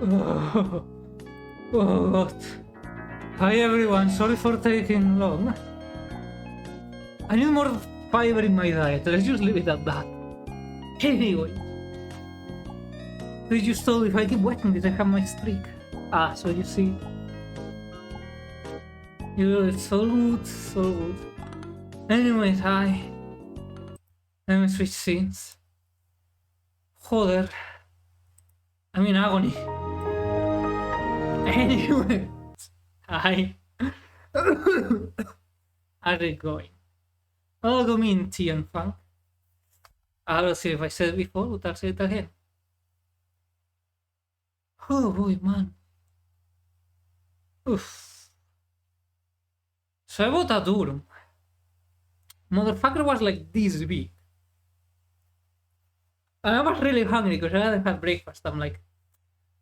Oh, oh God. Hi everyone, sorry for taking long. I need more fiber in my diet, let's just leave it at that. Anyway. Did you stall if I keep wetting it, I have my streak. Ah, so you see. It's so good, so good. Anyway, hi. Let me switch scenes. Joder. I'm in agony. Anyway. Hi. How's it going? Welcome in, Tea and Funk. I don't see if I said it before, but I'll say it again. Oh boy, man. Oof. So I bought a durum. Motherfucker was like this big. And I was really hungry because I hadn't had breakfast. I'm like,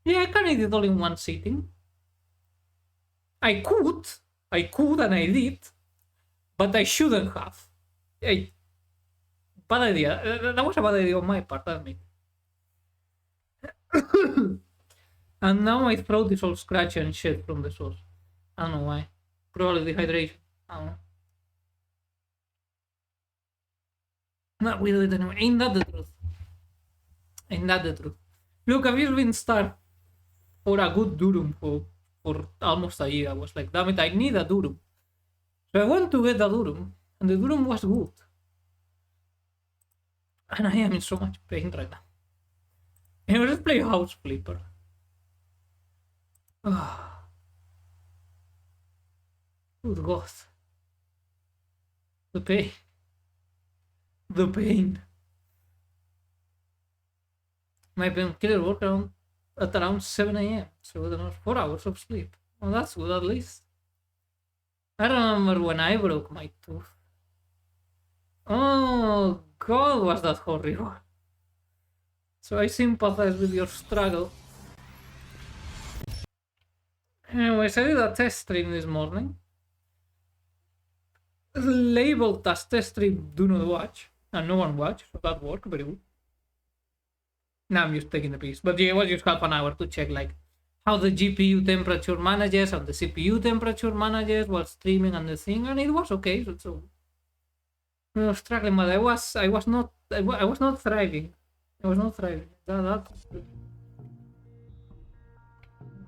yeah, I can eat it all in one sitting. I could, and I did, but I shouldn't have. Bad idea. That was a bad idea on my part, I admit. And now my throat is all scratchy and shit from the sauce. I don't know why. Probably dehydration. I don't know. No, we do it anyway. Ain't that the truth? Ain't that the truth? Look, I've been starved for a good durum for almost a year. I was like, damn it, I need a durum. So I went to get a durum, and the durum was good. And I am in so much pain right now. Anyway, let's play House Flipper. Good God. The pain. The pain. My painkiller worked at around 7 AM, so another 4 hours of sleep. Well, that's good at least. I remember when I broke my tooth. Oh God, was that horrible. So I sympathize with your struggle. Anyways, I did a test stream this morning. Labeled as test stream do not watch. And no one watched, so that worked very good. Now I'm just taking the piece. But yeah, it was just half an hour to check like how the GPU temperature manages and the CPU temperature manages while streaming and the thing, and it was okay. So I was struggling, but I was not thriving. I was not thriving. That's good.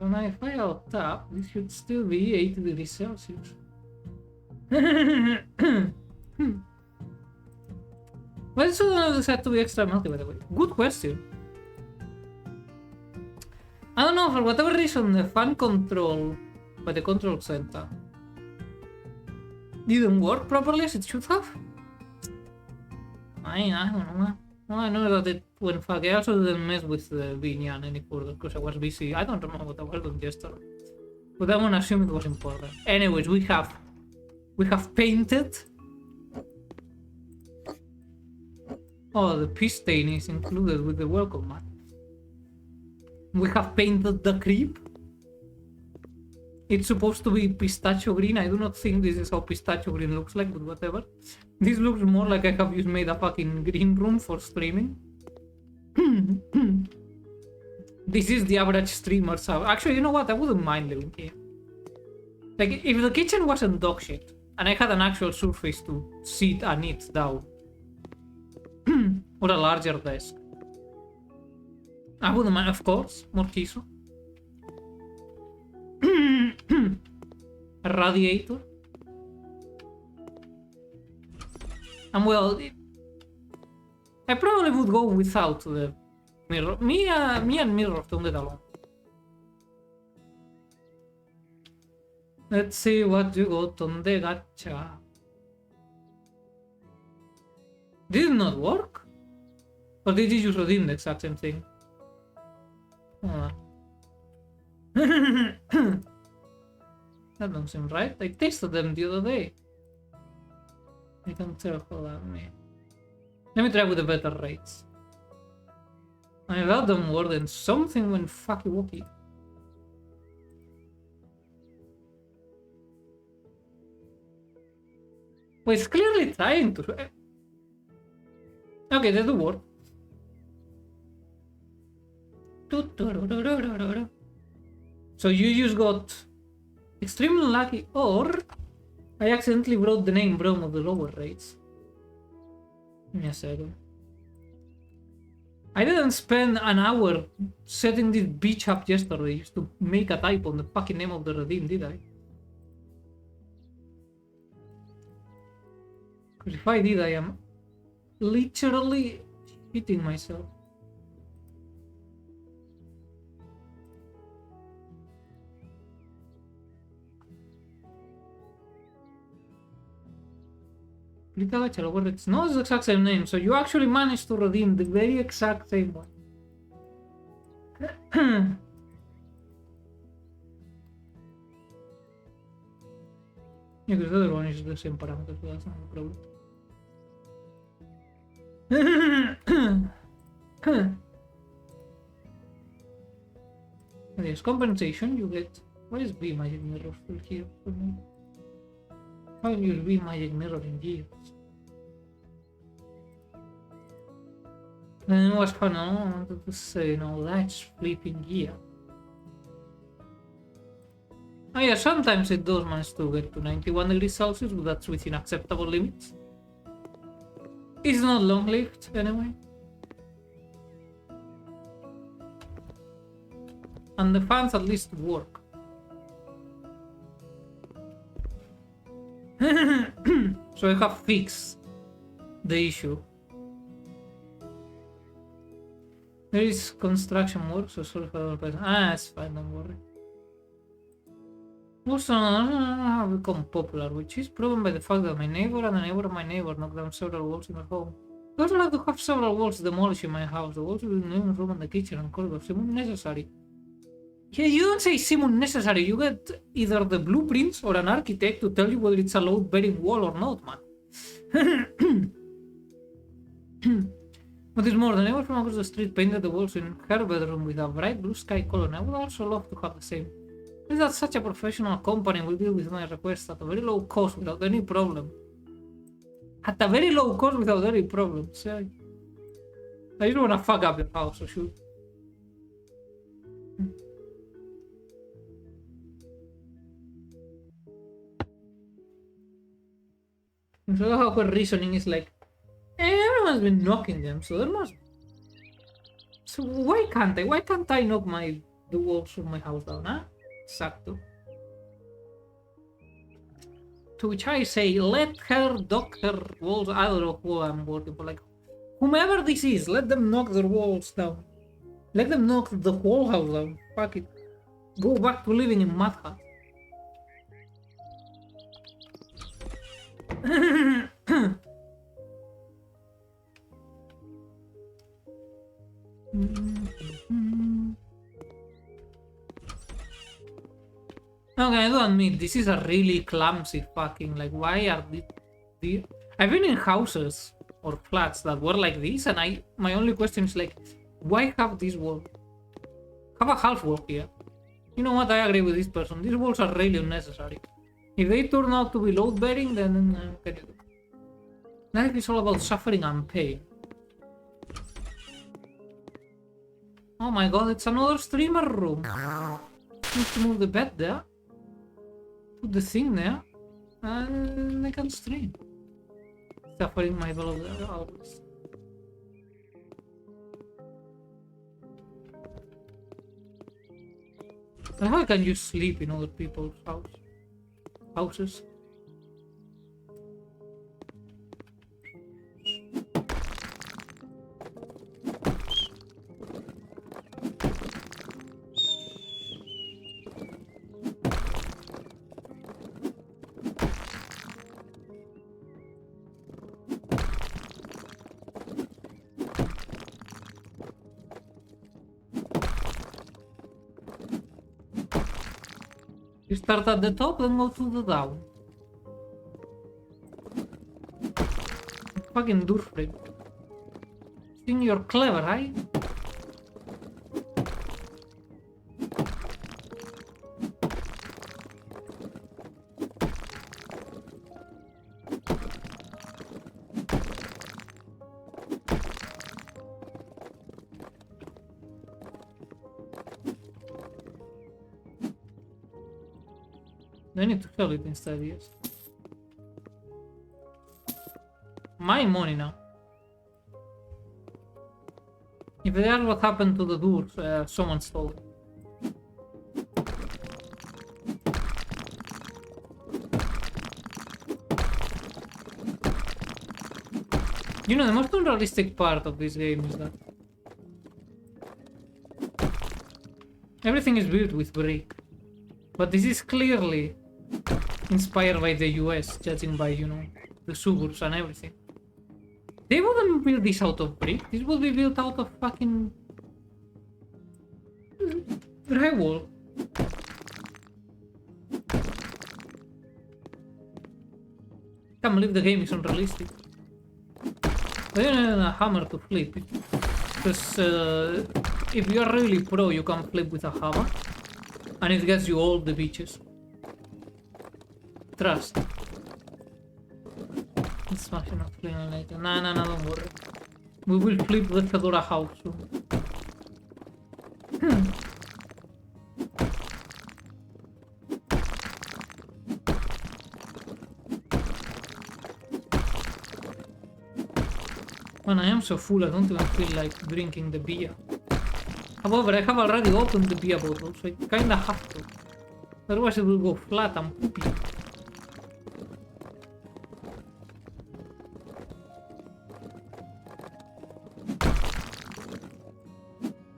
If I out tap, this should still be 80 degrees Celsius. Why does this have to be extra melty, by the way? Good question. I don't know, for whatever reason, the fan control by the control center didn't work properly as it should have. I don't know. Well, I know that it went fuck. I also didn't mess with the Vinyan any further because I was busy. I don't remember what I was doing yesterday. But I'm gonna assume it was important. Anyways, we have painted. Oh, the pea stain is included with the welcome mat. We have painted the crib. It's supposed to be pistachio green. I do not think this is how pistachio green looks like, but whatever. This looks more like I have just made a fucking green room for streaming. This is the average streamer's house. Actually, you know what? I wouldn't mind living here. Like, if the kitchen wasn't dog shit, and I had an actual surface to sit and eat down, or a larger desk, I wouldn't mind, of course. More queso. A radiator. And well, I probably would go without the mirror. Me and mirror don't get along. Let's see what you got on the gacha. Did it not work? Or did you just redeem the exact same thing? That don't seem right. I tasted them the other day. I can tell. Hold on, let me try with the better rates. I got them more than something when fucky wucky. Well, it's clearly trying to. Okay, they do work. So you just got extremely lucky, or I accidentally wrote the name wrong of the lower rates. Give me a second. I didn't spend an hour setting this bitch up yesterday just to make a typo on the fucking name of the redeem, did I? Because if I did, I am literally hitting myself. No, it's the exact same name, so you actually managed to redeem the very exact same one. Yeah, because the other one is the same parameter, so that's not a problem. Yes, compensation, you get... What is B magic mirror still here for me? How will you be magic mirror in years? Then it was fun, I wanted to say, no, that's flipping gear. Oh yeah, sometimes it does manage to get to 91 degrees Celsius, but that's within acceptable limits. It's not long-lived, anyway. And the fans at least work. So I have fixed the issue. There is construction work, so sorry for the person. It's fine, don't worry. Also, I have become popular, which is proven by the fact that my neighbor and the neighbor of my neighbor knocked down several walls in their home. I also like to have several walls demolished in my house. The walls in the living room and the kitchen and corridor seem necessary. Yeah, you don't say seem necessary. You get either the blueprints or an architect to tell you whether it's a load-bearing wall or not, man. What is more, the neighbor from across the street painted the walls in her bedroom with a bright blue sky color, and I would also love to have the same. Is that such a professional company will deal with my request at a very low cost without any problem? At a very low cost without any problem. So I just wanna fuck up your house, so shoot. So how her reasoning is like, everyone's been knocking them, so there must. So why can't I? Why can't I knock the walls of my house down, huh? Exacto. To which I say, let her knock her walls. I don't know who I'm working for. Like, whomever this is, let them knock their walls down. Let them knock the whole house down. Fuck it. Go back to living in mud hut. Okay, I do admit, this is a really clumsy fucking, like, why are these... I've been in houses or flats that were like this, and my only question is like, why have this wall? Have a half wall here. You know what, I agree with this person. These walls are really unnecessary. If they turn out to be load-bearing, then life is all about suffering and pain. Oh my god, it's another streamer room. Need to move the bed there. Put the thing there. And I can stream. Suffering my beloved hours. How can you sleep in other people's houses? You start at the top, then go to the down. Fucking Durframe. Think you're clever, right? I need to sell it instead, yes. My money now. If that's what happened to the doors, someone stole it. You know, the most unrealistic part of this game is that everything is built with brick. But this is clearly inspired by the US, judging by, you know, the suburbs and everything. They wouldn't build this out of brick. This would be built out of fucking drywall. Can't believe the game is unrealistic. I don't need a hammer to flip it. Because if you are really pro, you can flip with a hammer. And it gets you all the beaches. Trust. Let's smash enough cleaner later. Nah, don't worry. We will flip the Fedora house soon. Man, I am so full, I don't even feel like drinking the beer. However, I have already opened the beer bottle, so I kinda have to. Otherwise it will go flat and poopy.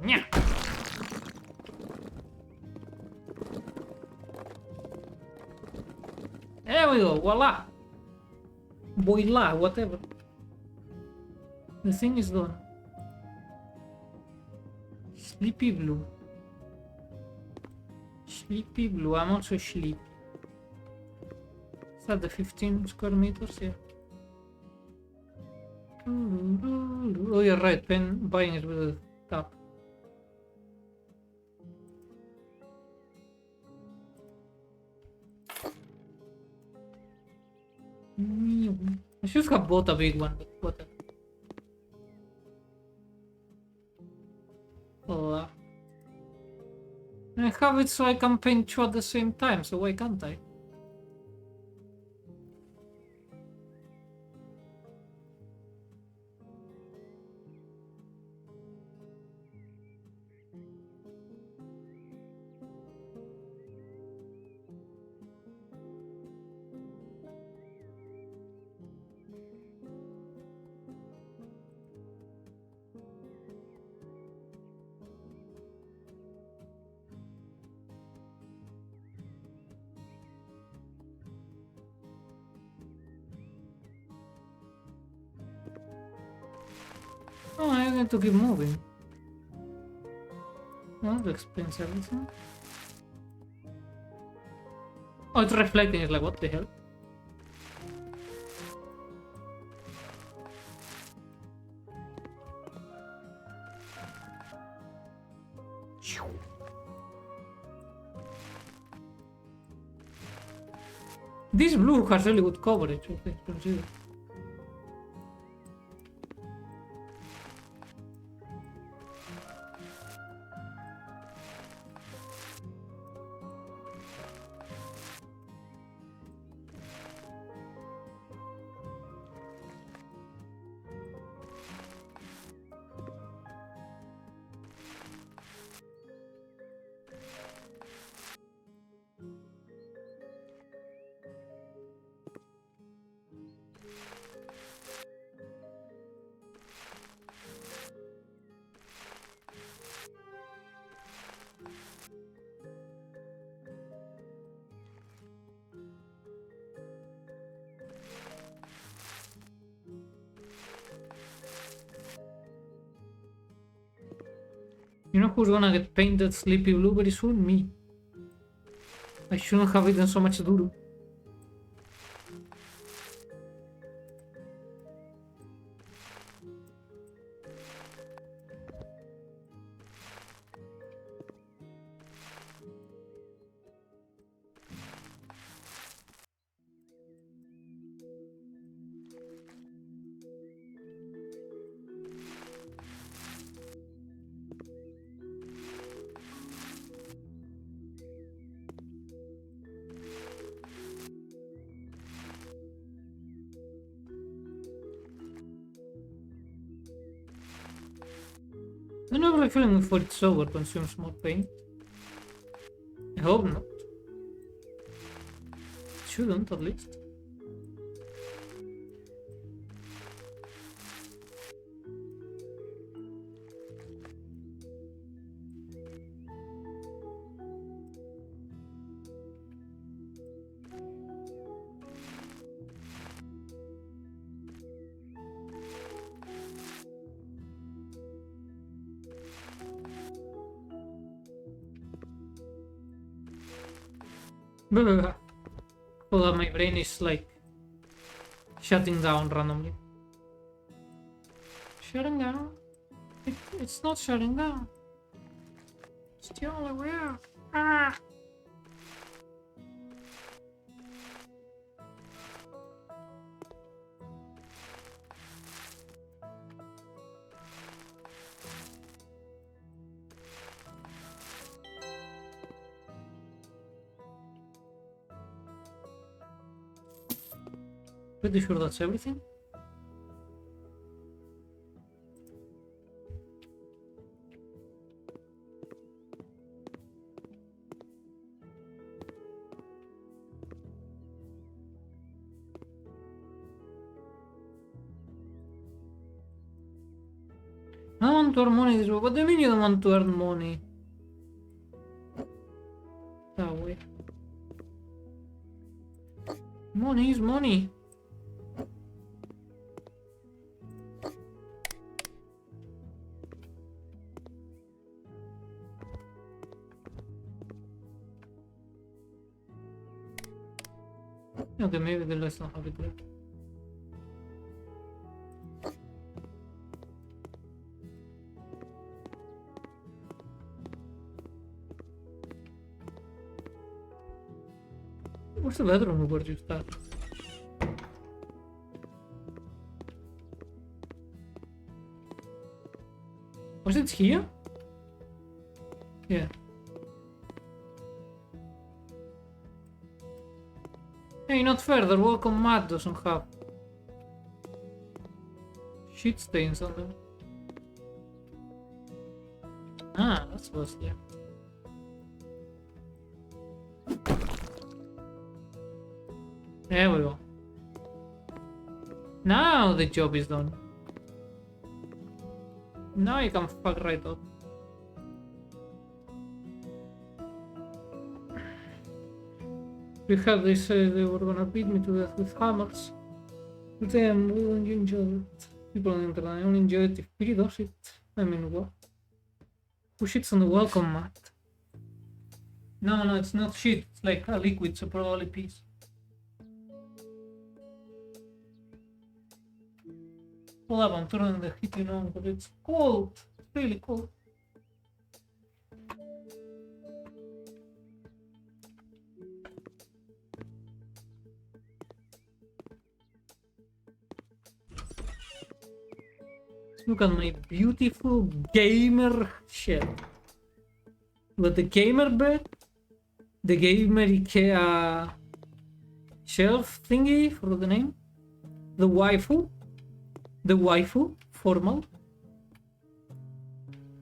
Nya. There we go, voila! Voila, whatever. The thing is done. Sleepy Blue. Sleepy Blue, I'm also sleepy. Is that the 15 square meters? Yeah. Oh, you're right, buying it with a tap. I should have bought a big one, but whatever. I have it so I can paint two at the same time, so why can't I? Oh, I need to keep moving. Well, that explains everything. Oh, it's reflecting. It's like, what the hell? This blue has really good coverage, okay, consider. You know who's gonna get painted sleepy blue very soon? Me. I shouldn't have eaten so much duro. I don't have a feeling if it's over consumes more paint. I hope not. It shouldn't, at least. Well, my brain is like shutting down randomly. Shutting down? It's not shutting down. It's the only way out. Ah! Pretty sure that's everything. I don't want to earn money this way. What do you mean you don't want to earn money? That way. Money is money. Okay, maybe let's not have it there. What's the bedroom where you start? Was it here? Yeah. Hey, not further. Welcome mat doesn't have shit stains on them. Ah, that's what's there. There we go. Now the job is done. Now you can fuck right up. We have this, they were gonna beat me to death with hammers. But then we don't enjoy it. People on the internet only enjoy it if Piri does it. I mean, what? Who shits on the welcome mat? No, it's not shit. It's like a liquid, so probably piss. Hold up, I'm turning the heating on, but it's cold. It's really cold. Look at my beautiful gamer shed. With the gamer bed, the gamer IKEA shelf thingy for the name, the waifu, formal,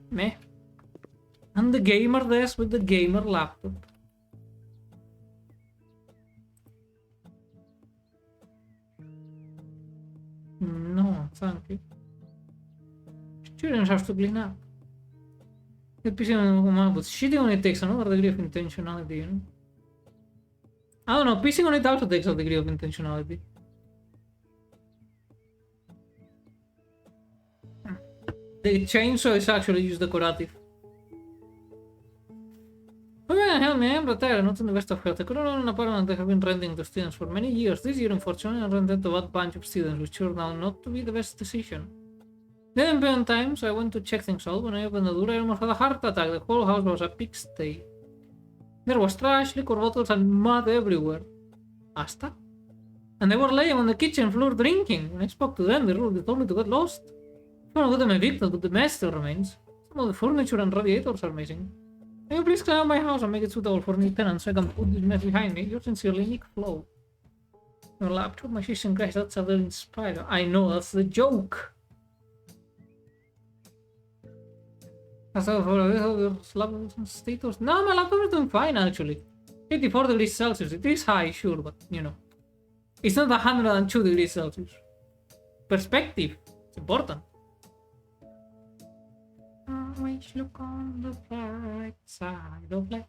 meh, and the gamer desk with the gamer laptop. No, thank you. Students have to clean up. Get PC on it, but shitting on it takes another degree of intentionality, you know? I don't know, pissing on it also takes a degree of intentionality. The chainsaw is actually used decorative. Oh man, help me, I'm retired, not in the best of health. I couldn't own an apartment I have been renting to students for many years. This year, unfortunately, I rented to a bunch of students, which turned out not to be the best decision. Didn't pay on time, so I went to check things out. When I opened the door, I almost had a heart attack. The whole house was a pigsty. There was trash, liquor bottles, and mud everywhere. Hasta? And they were laying on the kitchen floor drinking. When I spoke to them, they told me to get lost. I don't know them evicted, but the mess still remains. Some of the furniture and radiators are missing. Can you please clean out my house and make it suitable for new tenants so I can put this mess behind me? Yours sincerely, Nick Flo. Your laptop, my system crashed. That's a little inspired. I know, that's the joke. So for your levels and status. No, my laptop is doing fine actually. 84 degrees Celsius. It is high, sure, but you know. It's not 102 degrees Celsius. Perspective. It's important. Always look on the bright side of life.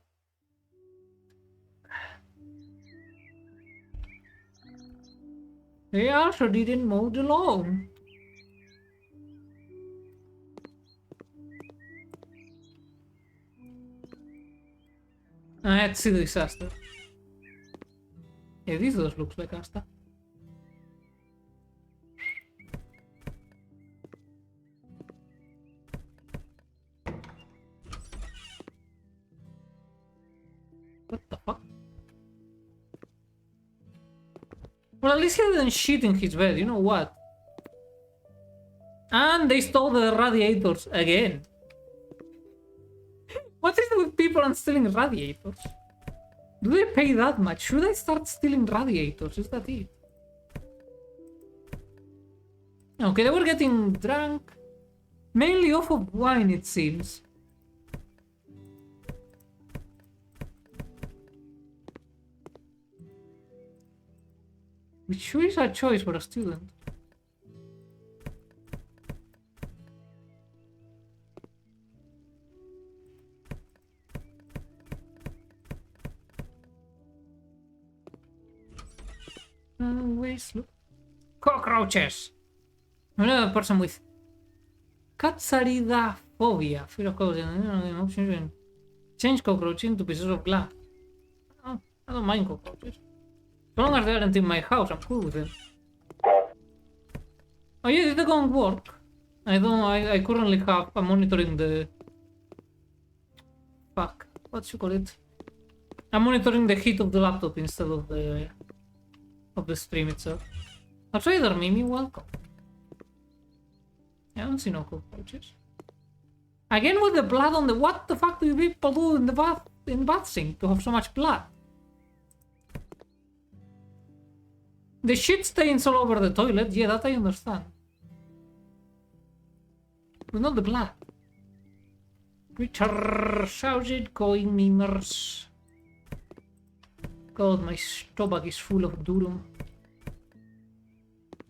They also didn't mow the lawn. Let's see the disaster. Yeah, this does look like Asta. What the fuck? Well, at least he didn't shit in his bed, you know what? And they stole the radiators again. What is it with people and stealing radiators? Do they pay that much? Should I start stealing radiators? Is that it? Okay, they were getting drunk. Mainly off of wine, it seems. Which sure is a choice for a student. Always look. Cockroaches! Another person with Katsaridaphobia. Fear of cockroaches. Change cockroach into pieces of glass. Oh, I don't mind cockroaches. So long as they aren't in my house, I'm cool with them. Oh yeah, it's going to work. I currently have, I'm monitoring the... Fuck, what you call it? I'm monitoring the heat of the laptop instead of the stream itself. Trader Mimi, welcome. I don't see no cockroaches. Again with the blood on the... What the fuck do you people do in the bath sink to have so much blood? The shit stains all over the toilet, yeah, that I understand. But not the blood. Richard, how's it going, memers? God, my stomach is full of durum.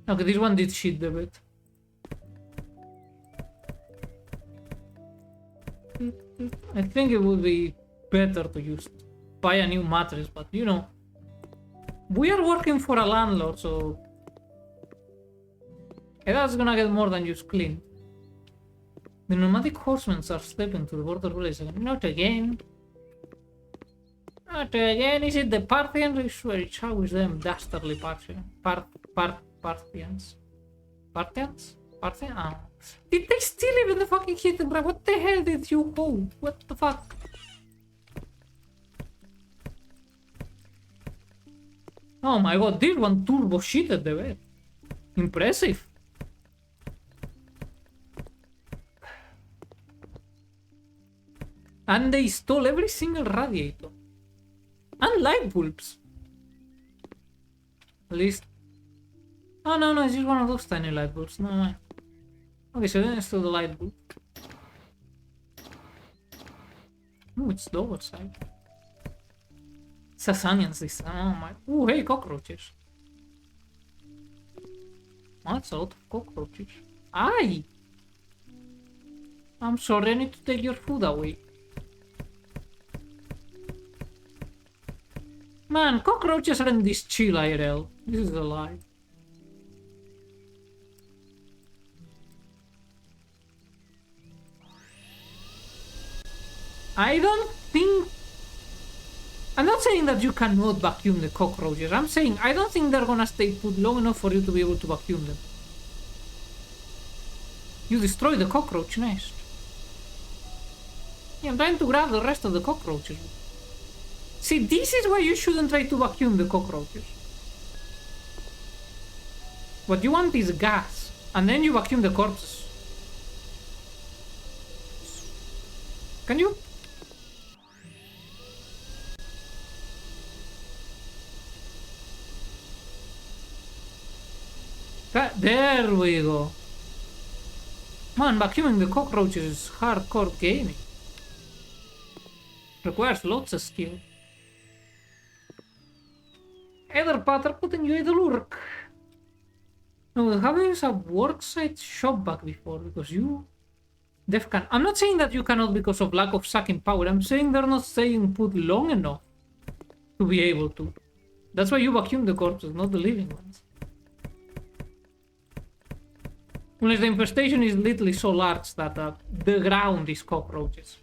Okay, this one did shit the bed. I think it would be better to buy a new mattress, but you know, we are working for a landlord, so that's gonna get more than just clean. The nomadic horsemen are stepping to the border village again. Not again. Not again. Is it the Parthians? I swear it's always them dastardly Parthians. Parthians? Parthians? Parthians? Oh. Did they steal even the fucking hidden drive? What the hell did you hold? What the fuck? Oh my god, this one turbo shitted the bed. Impressive. And they stole every single radiator. And light bulbs. At least. Oh no, it's just one of those tiny light bulbs. No mind. Okay, so then it's still the light bulb. Oh, it's the other side. Sassanians this time. Oh my. Oh, hey, cockroaches. Oh, that's a lot of cockroaches. Aye! I'm sorry, I need to take your food away. Man, cockroaches aren't this chill IRL. This is a lie. I don't think... I'm not saying that you cannot vacuum the cockroaches. I'm saying I don't think they're gonna stay put long enough for you to be able to vacuum them. You destroy the cockroach nest. Yeah, I'm trying to grab the rest of the cockroaches. See, this is why you shouldn't try to vacuum the cockroaches. What you want is gas, and then you vacuum the corpses. Can you? There we go. Man, vacuuming the cockroaches is hardcore gaming. Requires lots of skill. Etherpath putting you in the lurk. No, have you used a worksite shop back before? Because you... Defcan. I'm not saying that you cannot because of lack of sucking power. I'm saying they're not staying put long enough to be able to. That's why you vacuum the corpses, not the living ones. Unless the infestation is literally so large that the ground is cockroaches.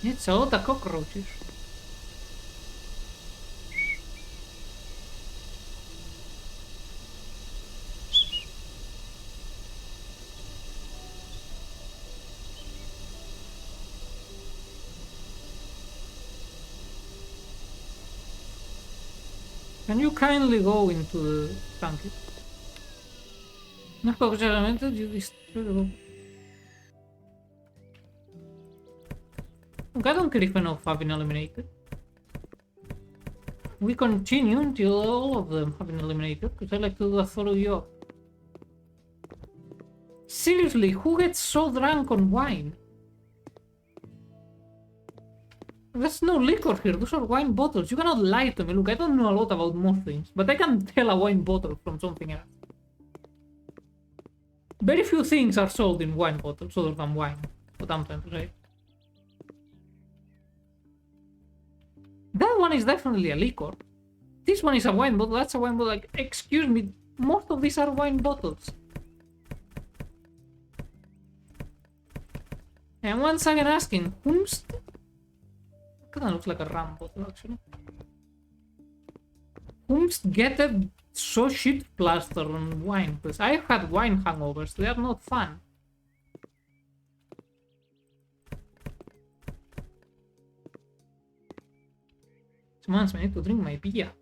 It's a lot of cockroaches. Can you kindly go into the tank? No cockroach elemental, you destroy the... I don't care if enough have been eliminated. We continue until all of them have been eliminated, because I like to do a thorough job. Seriously, who gets so drunk on wine? There's no liquor here, those are wine bottles. You cannot lie to me. Look, I don't know a lot about most things, but I can tell a wine bottle from something else. Very few things are sold in wine bottles other than wine, what I'm trying to say. That one is definitely a liquor. This one is a wine bottle, that's a wine bottle. Like, excuse me, most of these are wine bottles. And once again asking, whomst? Kinda looks like a ram bottle, actually. Whomst get a so shit plaster on wine? Because I've had wine hangovers, they are not fun. Months, I need to drink my beer.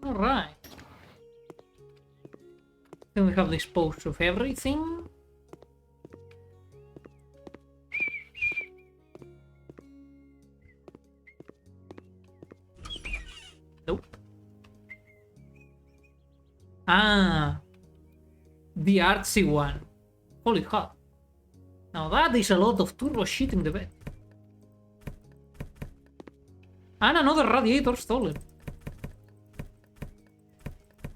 Alright. Then we have disposed of everything. Nope. Ah, the artsy one. Holy hell. Now that is a lot of turbo shit in the bed. And another radiator stolen.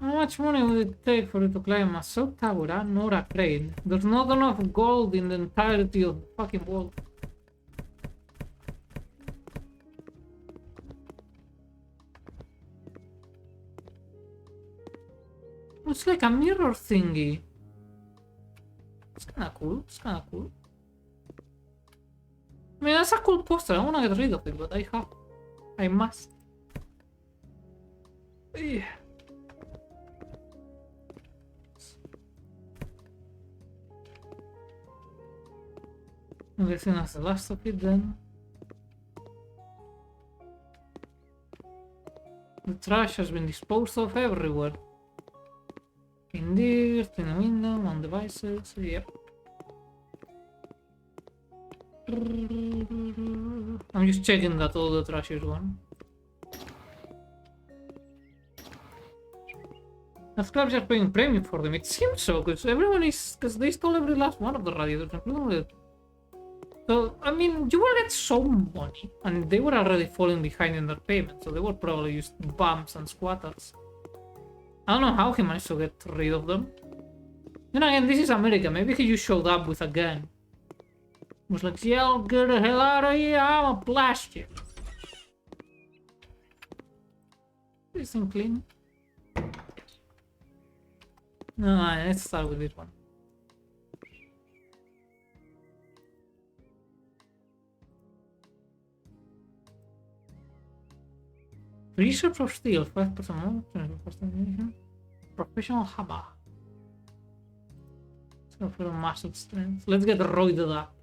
How much money would it take for you to climb a cell tower and not a crane? There's not enough gold in the entirety of the fucking world. It's like a mirror thingy. It's kinda cool, it's kinda cool. I mean, that's a cool poster, I wanna get rid of it, but I must. Yeah. I'm guessing that's the last of it then. The trash has been disposed of everywhere. In dirt, in the window, on devices, yep. I'm just checking that all the trash is gone. The clubs are paying premium for them. It seems so, because they stole every last one of the radiators, including the... So, I mean, you will get some money, and they were already falling behind in their payment, so they were probably just bums and squatters. I don't know how he managed to get rid of them. Then again, this is America. Maybe he just showed up with a gun. Was like, yeah, I'll get the hell out of here. I'm gonna blast you. This thing clean. No, let's start with this one. Research of steel, 5% more. Professional hammer. Let's go for the muscle strength. Let's get roided up.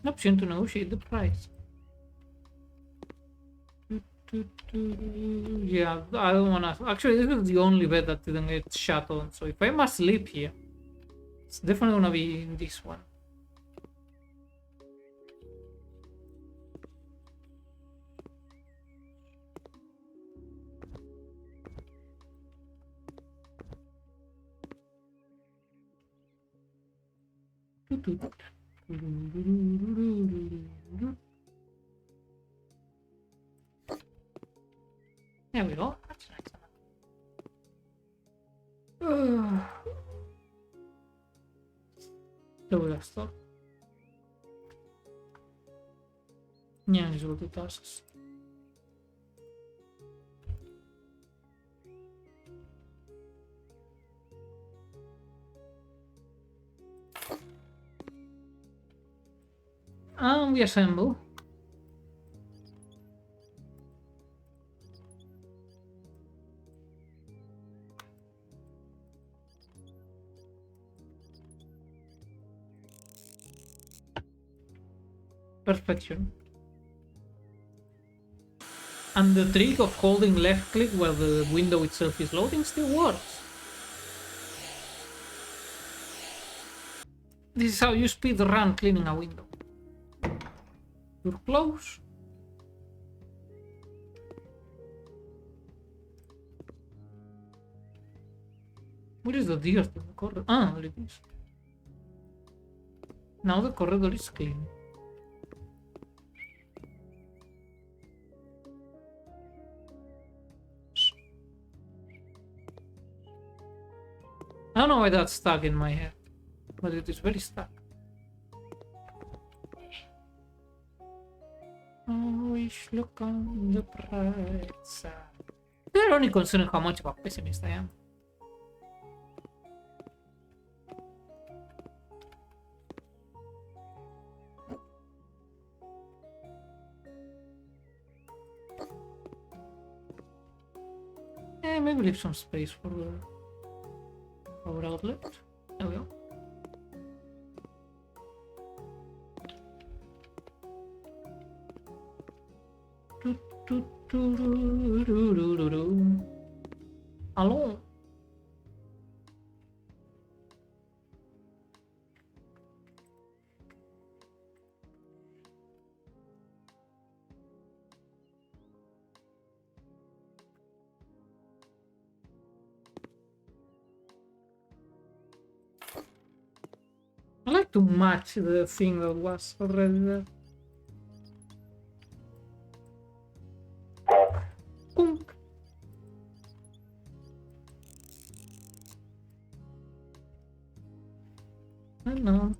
Option to negotiate the price. Yeah, I don't wanna. Actually, this is the only bed that didn't get shut on. So if I must sleep here, it's definitely gonna be in this one. There we go. That's nice. So we stop. Yeah, these will do tasks. We assemble. Perfection. And the trick of holding left click while the window itself is loading still works. This is how you speed run cleaning a window. You're close. Where is the deer to the corridor? Ah, there it is. Now the corridor is clean. I don't know why that's stuck in my head, but it is very stuck. Always look on the bright side. They're only considering how much of a pessimist I am. Maybe leave some space for the power outlet. There we go. Hello. I like to match the thing that was already there. Kunk. I know.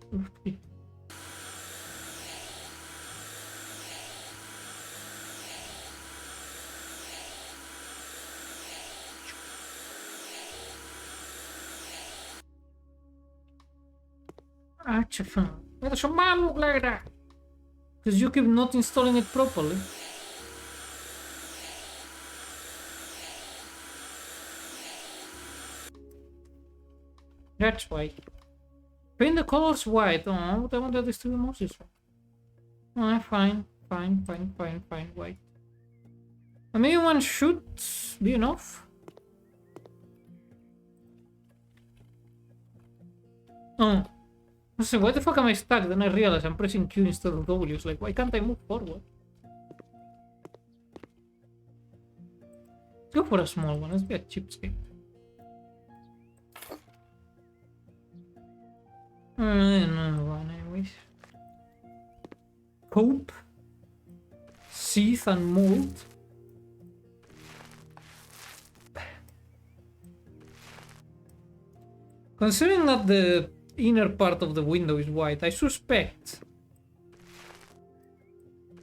Why does your man look like that? Because you keep not installing it properly. That's why. Paint the colors white. Oh, what I wanted this to be more useful. Oh, fine, white. Maybe one should be enough. Oh. So why the fuck am I stuck? Then I realize I'm pressing Q instead of W. It's like, why can't I move forward? Let's go for a small one. Let's be a cheapskate. Another one, anyways. Cope. Seeth and mold. Considering that the inner part of the window is white, I suspect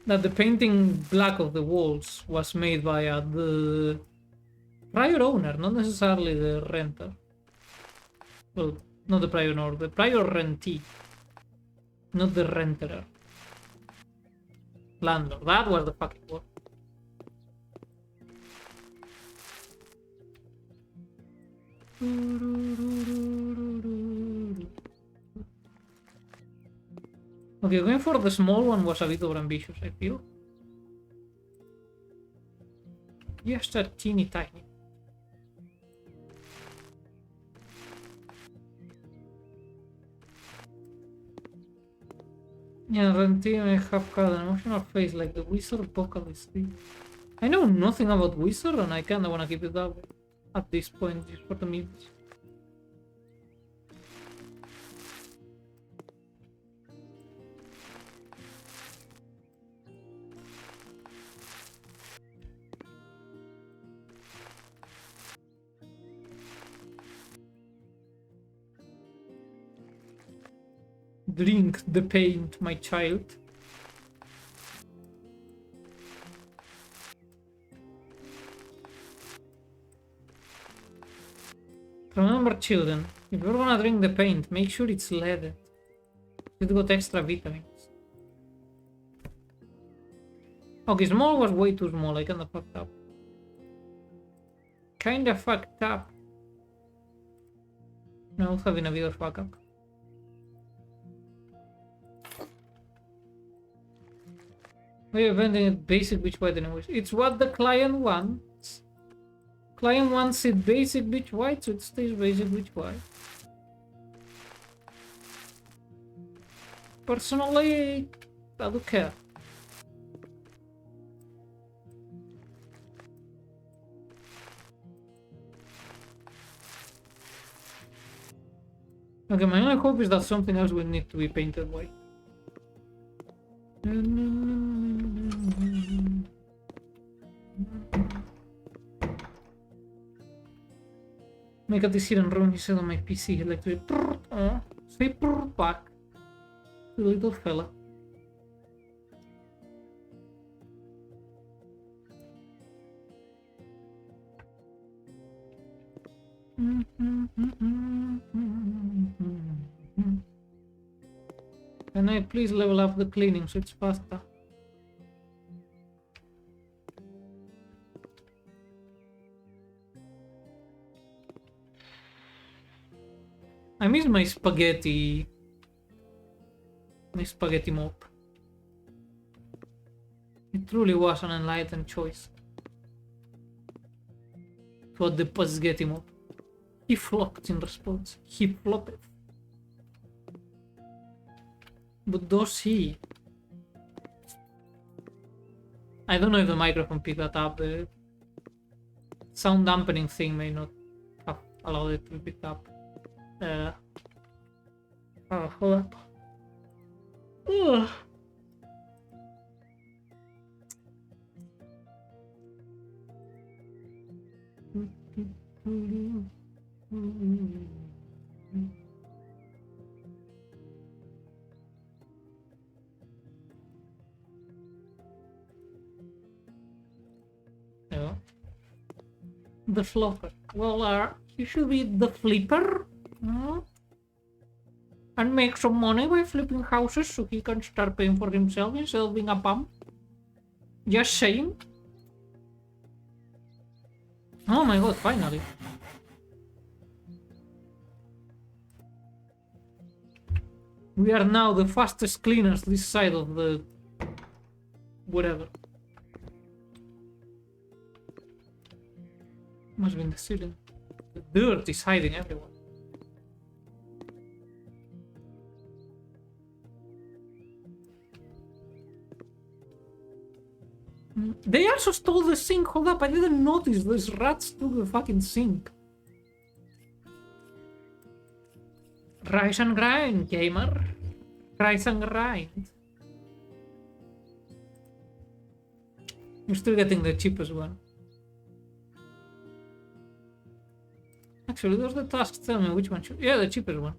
that the painting black of the walls was made by the prior owner, not necessarily the renter. Well, not the prior owner, the prior rentee. Not the renterer. Landlord. That was the fucking word. Okay, going for the small one was a bit overambitious, I feel. Just a teeny tiny. Yeah, Renty may have had an emotional face like the wizard vocalist. I know nothing about wizard and I kinda wanna keep it that way. At this point, just for the memes. Drink the paint, my child. Remember, children, if you're gonna drink the paint, make sure it's leaded. It's got extra vitamins. Okay, small was way too small, I kinda fucked up. Kinda fucked up. Now having a bigger fuck up. We're vending it basic bitch white anyways. It's what the client wants. Client wants it basic bitch white, so it stays basic bitch white. Personally, I don't care. Okay, my only hope is that something else will need to be painted white. Make a decision run, he said on my PC. He'd like to say back to the little fella. Can I please level up the cleaning so it's faster? I miss my spaghetti. My spaghetti mop. It truly was an enlightened choice. For the spaghetti mop. He flopped in response. He flopped. But does he? I don't know if the microphone picked that up. The sound dampening thing may not have allowed it to be picked up. Hold up. Ugh. Yeah. The flopper. Well, you should be the flipper. And make some money by flipping houses so he can start paying for himself instead of being a bum. Just saying. Oh my god, finally. We are now the fastest cleaners this side of the... whatever. Must be in the ceiling. The dirt is hiding everywhere. They also stole the sink. Hold up, I didn't notice those rats took the fucking sink. Rise and grind, gamer. Rise and grind. You're still getting the cheapest one. Actually, there's the tasks. Tell me which one should... Yeah, the cheapest one.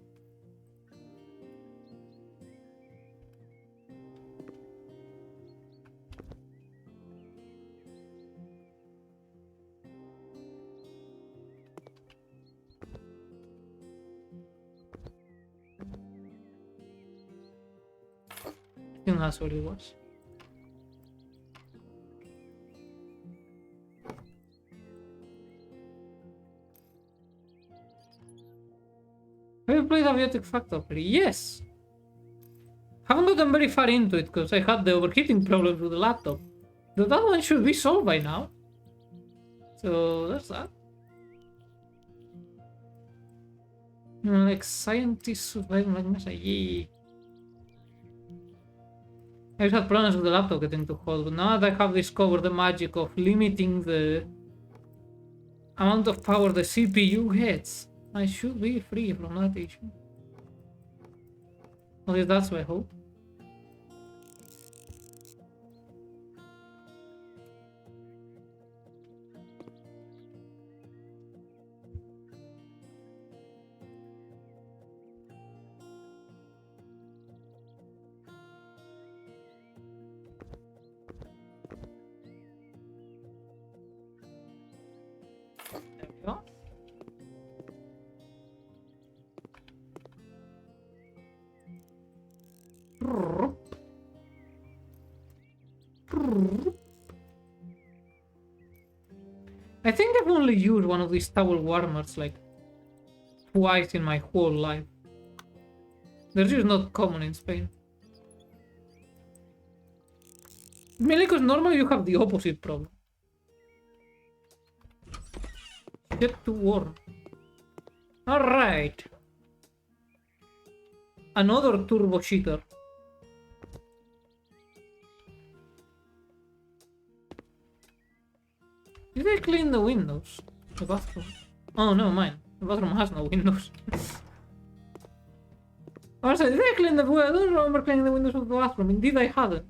think that's what it was. Have you played Aviatic Factory? Yes! Haven't gotten very far into it because I had the overheating problems with the laptop. But that one should be solved by now. So that's that. Like scientists surviving like Mesa. Yay. I just had problems with the laptop getting too hot, but now that I have discovered the magic of limiting the amount of power the CPU gets, I should be free from that issue. At least that's my hope. I think I've only used one of these towel warmers like twice in my whole life. They're just not common in Spain. Mainly because normally you have the opposite problem. Get too warm. Alright. Another turbo cheater. Did I clean the windows? The bathroom? Oh no, mine. The bathroom has no windows. Also, did I clean the... I don't remember cleaning the windows of the bathroom. Indeed I hadn't.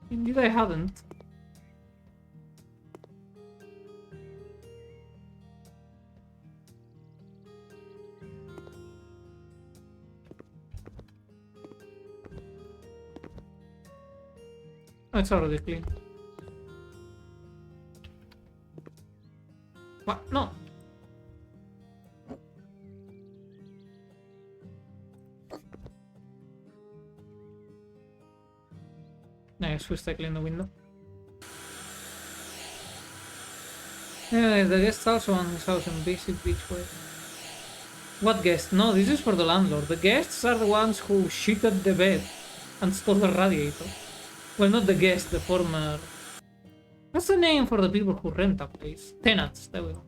Indeed I hadn't. Oh, it's already clean. What? No. Nice, we still clean the window. Yeah, the guest also on his house in basic beach way. What guest? No, this is for the landlord. The guests are the ones who shitted the bed and stole the radiator. Well, not the guest, the former... What's the name for the people who rent a place? Tenants, there we go.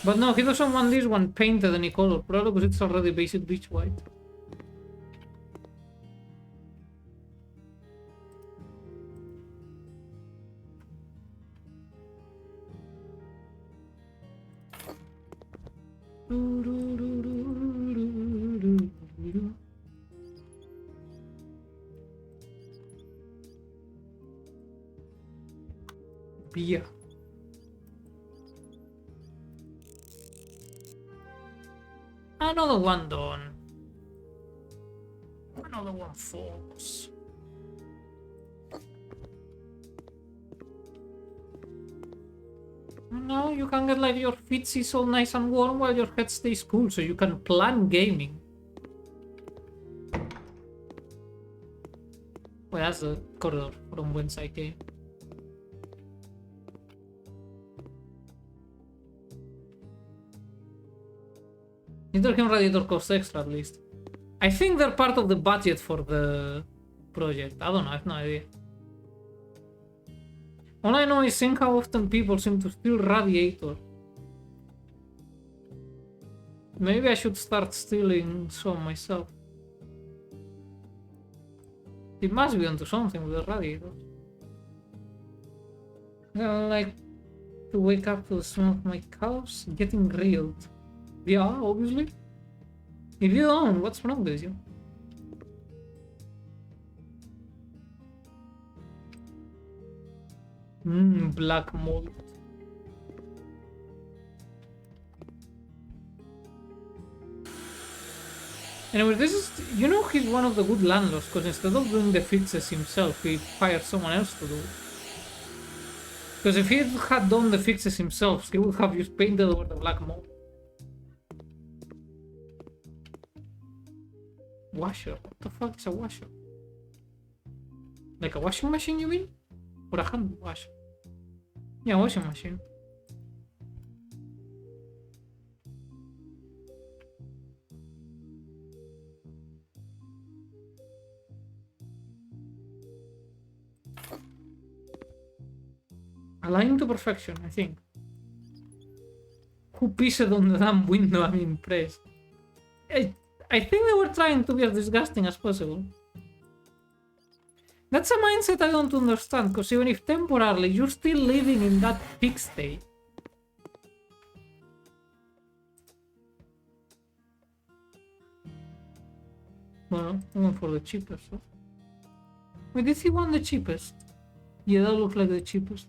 But no, he doesn't want this one painted any color, probably because it's already basic beach white. Beer. Another one done. Another one falls. Now you can get like your feetsies all nice and warm while your head stays cool, so you can plan gaming. Well, that's the corridor from whence I came. Intercam radiator costs extra at least. I think they're part of the budget for the project. I don't know, I have no idea. All I know is seeing how often people seem to steal radiator. Maybe I should start stealing some myself. It must be onto something with the radiator. I like to wake up to the smell of my cows getting grilled. Yeah, obviously. If you don't, what's wrong with you? Black mold. Anyway, this is... You know he's one of the good landlords, because instead of doing the fixes himself, he hired someone else to do it. Because if he had done the fixes himself, he would have just painted over the black mold. Washer. What the fuck is a washer? Like a washing machine, you mean? Or a hand washer? Yeah, washing machine. Aligned to perfection, I think. Who pissed on the damn window? I'm impressed. I think they were trying to be as disgusting as possible. That's a mindset I don't understand, because even if temporarily, you're still living in that pigsty. Well, I went for the cheapest. So. Wait, did he want the cheapest? Yeah, that looks like the cheapest.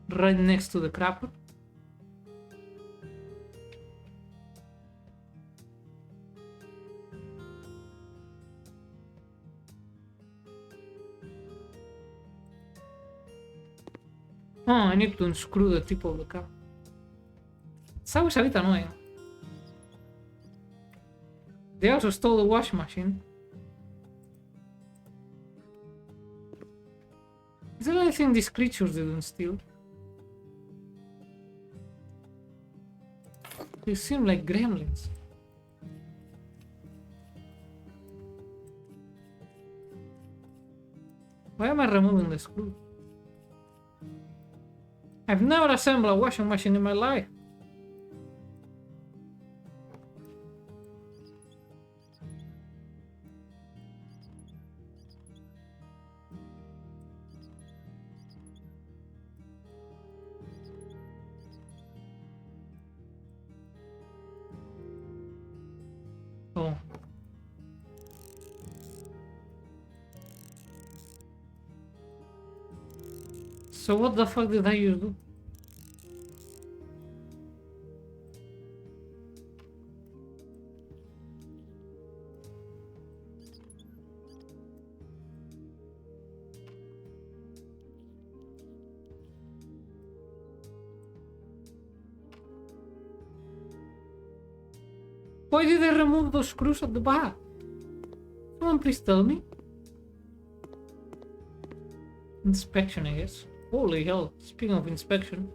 Right next to the crapper. Oh, I need to unscrew the tip of the car. It's always a bit annoying. They also stole the washing machine. Is there anything these creatures didn't steal? They seem like gremlins. Why am I removing the screw? I've never assembled a washing machine in my life. Oh. So what the fuck did I use do? Why did I remove those screws at the back? Someone please tell me. Inspection, I guess. Holy hell, speaking of inspection.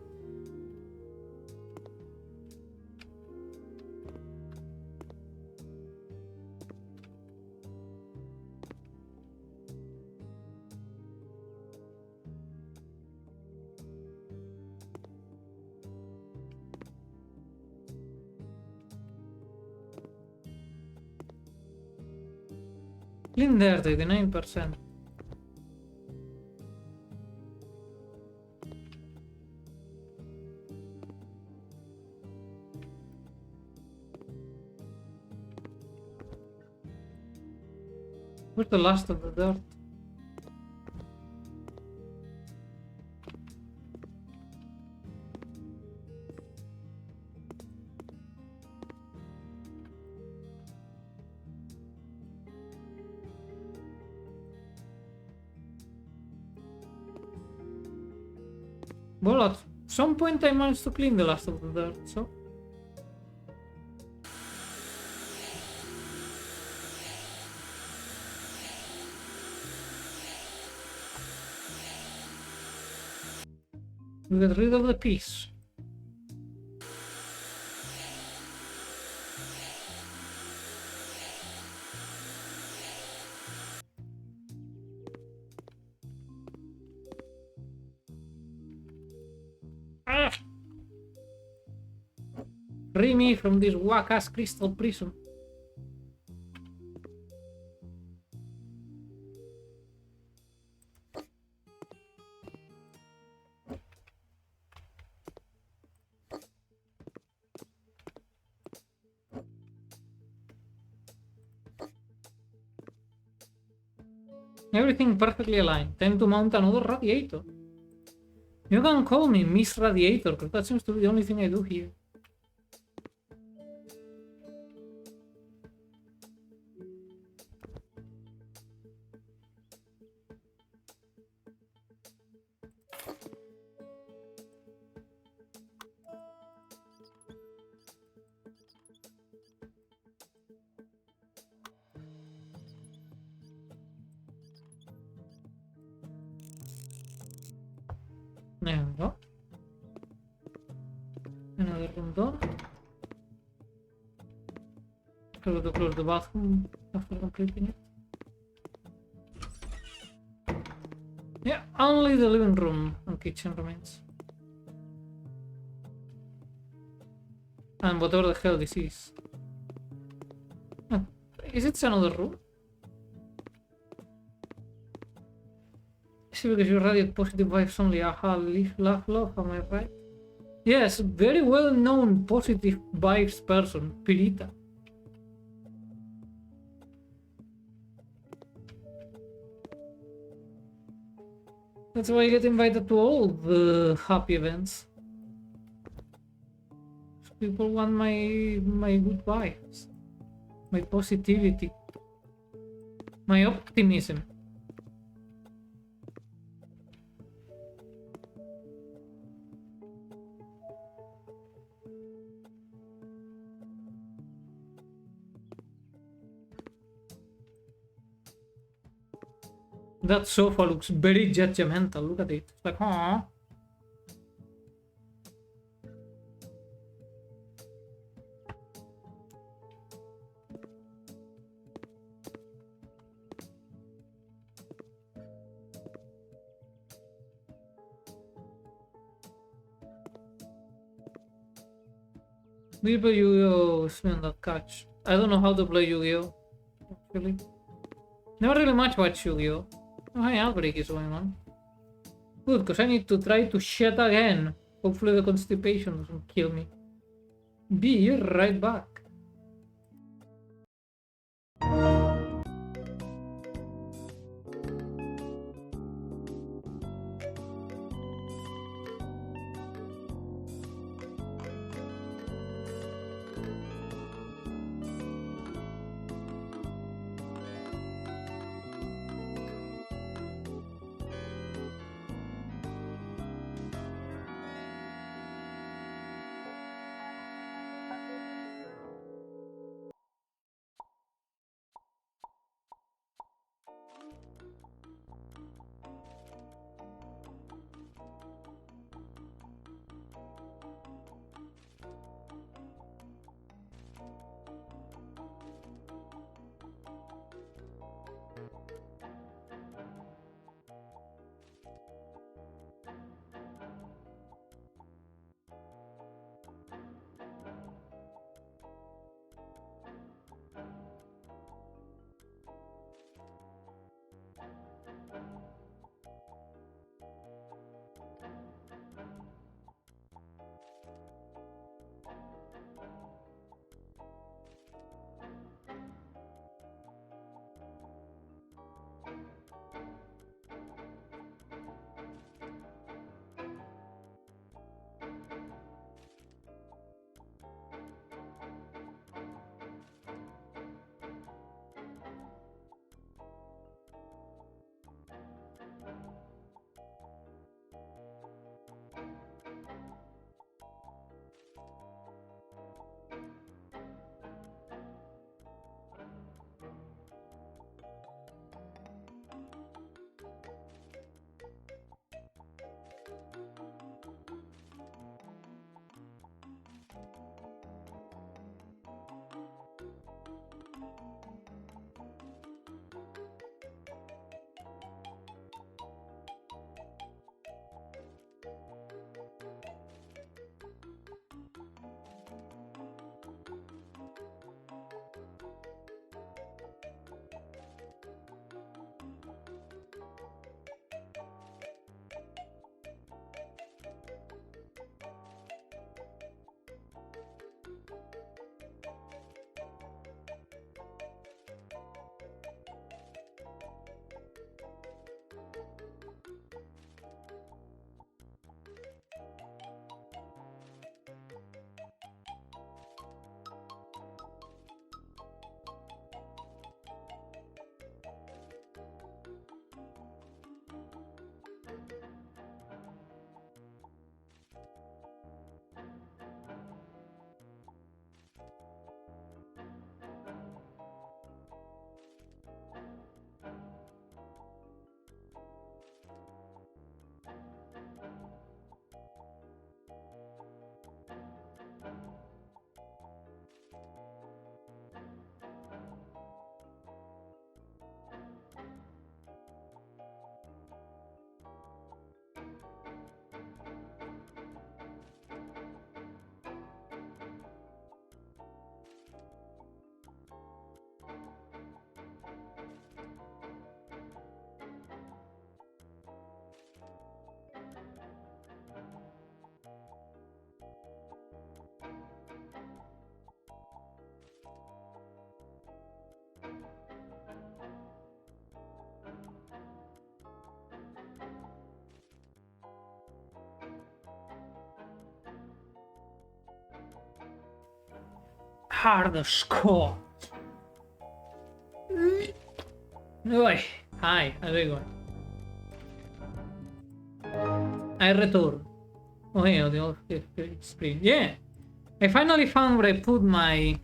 Clean there, 89%. Where's the last of the dirt? Well, at some point I managed to clean the last of the dirt, so... we get rid of the piece. Ah! Free me from this whack-ass crystal prison. Everything perfectly aligned. Time to mount another radiator. You can call me Miss Radiator, because that seems to be the only thing I do here. bathroom done. Close the bathroom after completing it. Yeah, only the living room and kitchen remains. And whatever the hell this is. Is it another room? See, because you radiate positive vibes only. Aha, live, laugh, love, am I right? Yes, very well known positive vibes person, Pirita. That's why I get invited to all the happy events. People want my good vibes, my positivity, my optimism. That sofa looks very judgmental. Look at it. It's like, huh? Do you play Yu-Gi-Oh? Spin that catch. I don't know how to play Yu-Gi-Oh. Actually, never really much watch Yu-Gi-Oh. Oh, hey, outbreak is going on. Good, because I need to try to shit again. Hopefully the constipation doesn't kill me. Be right back. Hardcore. Oi. Hi, how's it going? I return. Oh yeah, the old screen. Yeah. I finally found where I put my...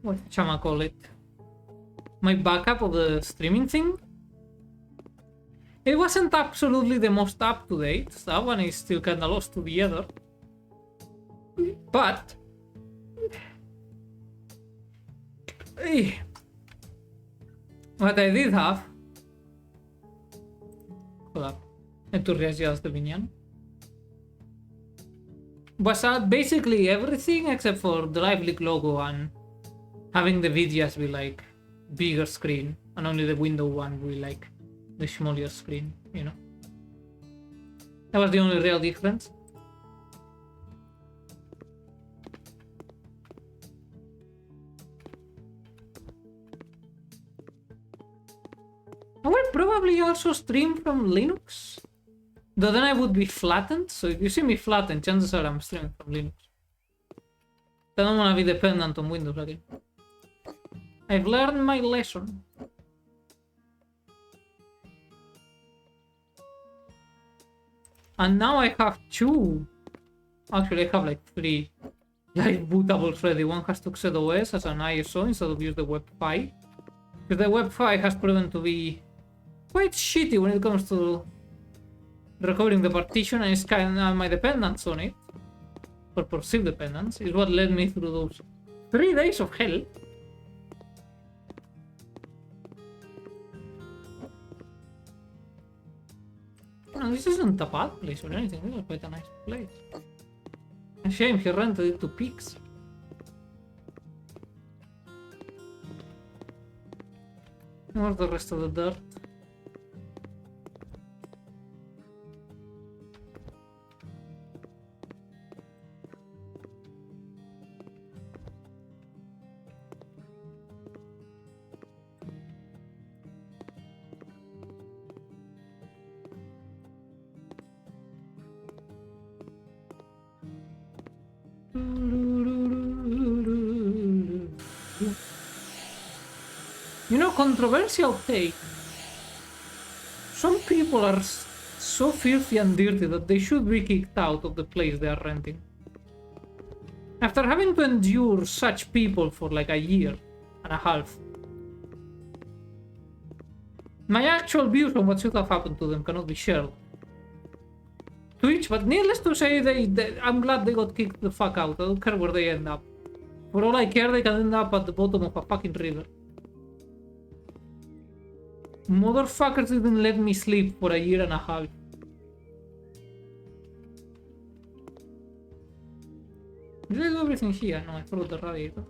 what shall I call it? My backup of the streaming thing. It wasn't absolutely the most up-to-date stuff, and it's still kinda lost together. But... what I did have... hold up. I had to readjust the minion. Was basically everything except for the Live Leak logo and having the videos be like bigger screen, and only the window one will be like the smaller screen, you know. That was the only real difference. I will probably also stream from Linux. Though then I would be flattened, so if you see me flattened, chances are I'm streaming from Linux. I don't want to be dependent on Windows again. I've learned my lesson. And now I have two. Actually, I have like three live bootables ready. One has TuxedoOS as an ISO instead of use the WebPi. Because the WebPi has proven to be quite shitty when it comes to recovering the partition, and it's kind of my dependence on it, or perceived dependence, is what led me through those 3 days of hell. No, this isn't a bad place or anything, this is quite a nice place. A shame he rented it to pigs. Where's the rest of the dirt? You know, controversial take. Some people are so filthy and dirty that they should be kicked out of the place they are renting. After having to endure such people for like a year and a half. My actual views on what should have happened to them cannot be shared Twitch, but needless to say, I'm glad they got kicked the fuck out. I don't care where they end up. For all I care, they can end up at the bottom of a fucking river. Motherfuckers didn't let me sleep for a year and a half. Did I do everything here? No, I forgot the radiator.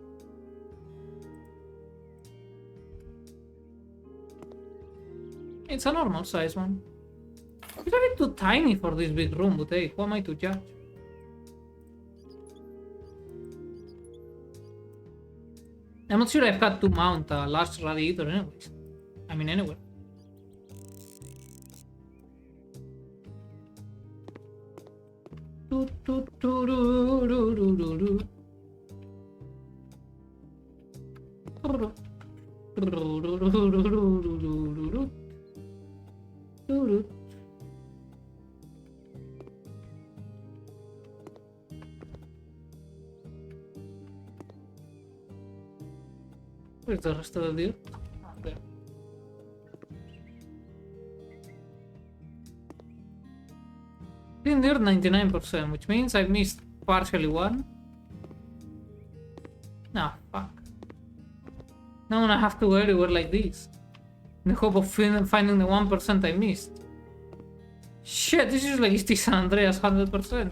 It's a normal size one. It's a bit too tiny for this big room, but hey, who am I to judge? I'm not sure I've got to mount a large radiator anyways. I mean, anywhere. Where's the rest of the deal? Oh, there. Clean dirt 99%, which means I missed partially one. Ah, fuck. Now I have to go everywhere like this. In the hope of finding the 1% I missed. Shit, this is like East San Andreas 100%.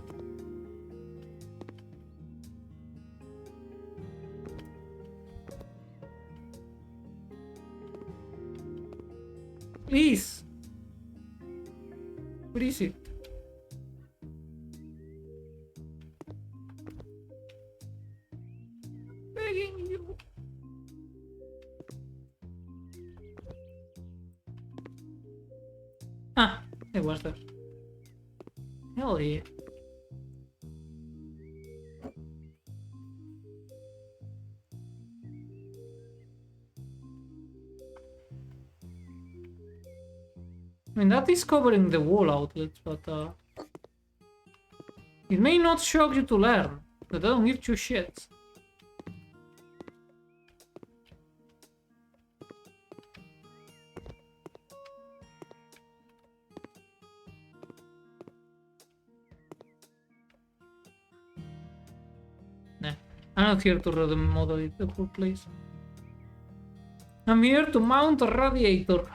Please. Where is it? Begging you. Ah, it was there. Hell yeah. mean, that is covering the wall outlets, but it may not shock you to learn that I don't give two shits. Nah, I'm not here to remodel it, the whole place. I'm here to mount a radiator.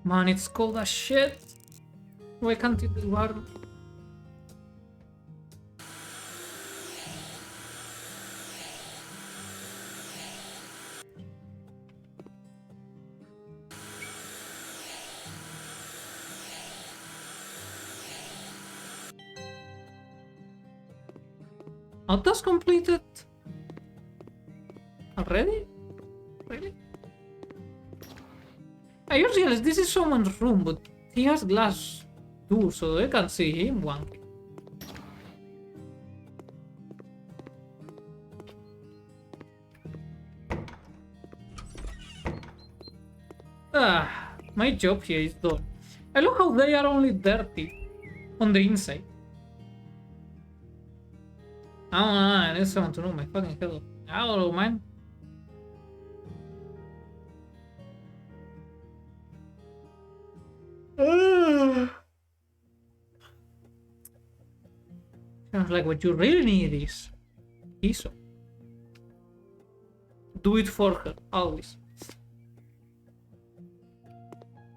Man, it's cold as shit. Why can't it be warm? Task completed? Already? Really? I just realized this is someone's room, but he has glass too, so I can see him wanking. My job here is done. I love how they are only dirty on the inside. I need someone to know my fucking head. Hello, man. Sounds like what you really need is ISO. Do it for her, always.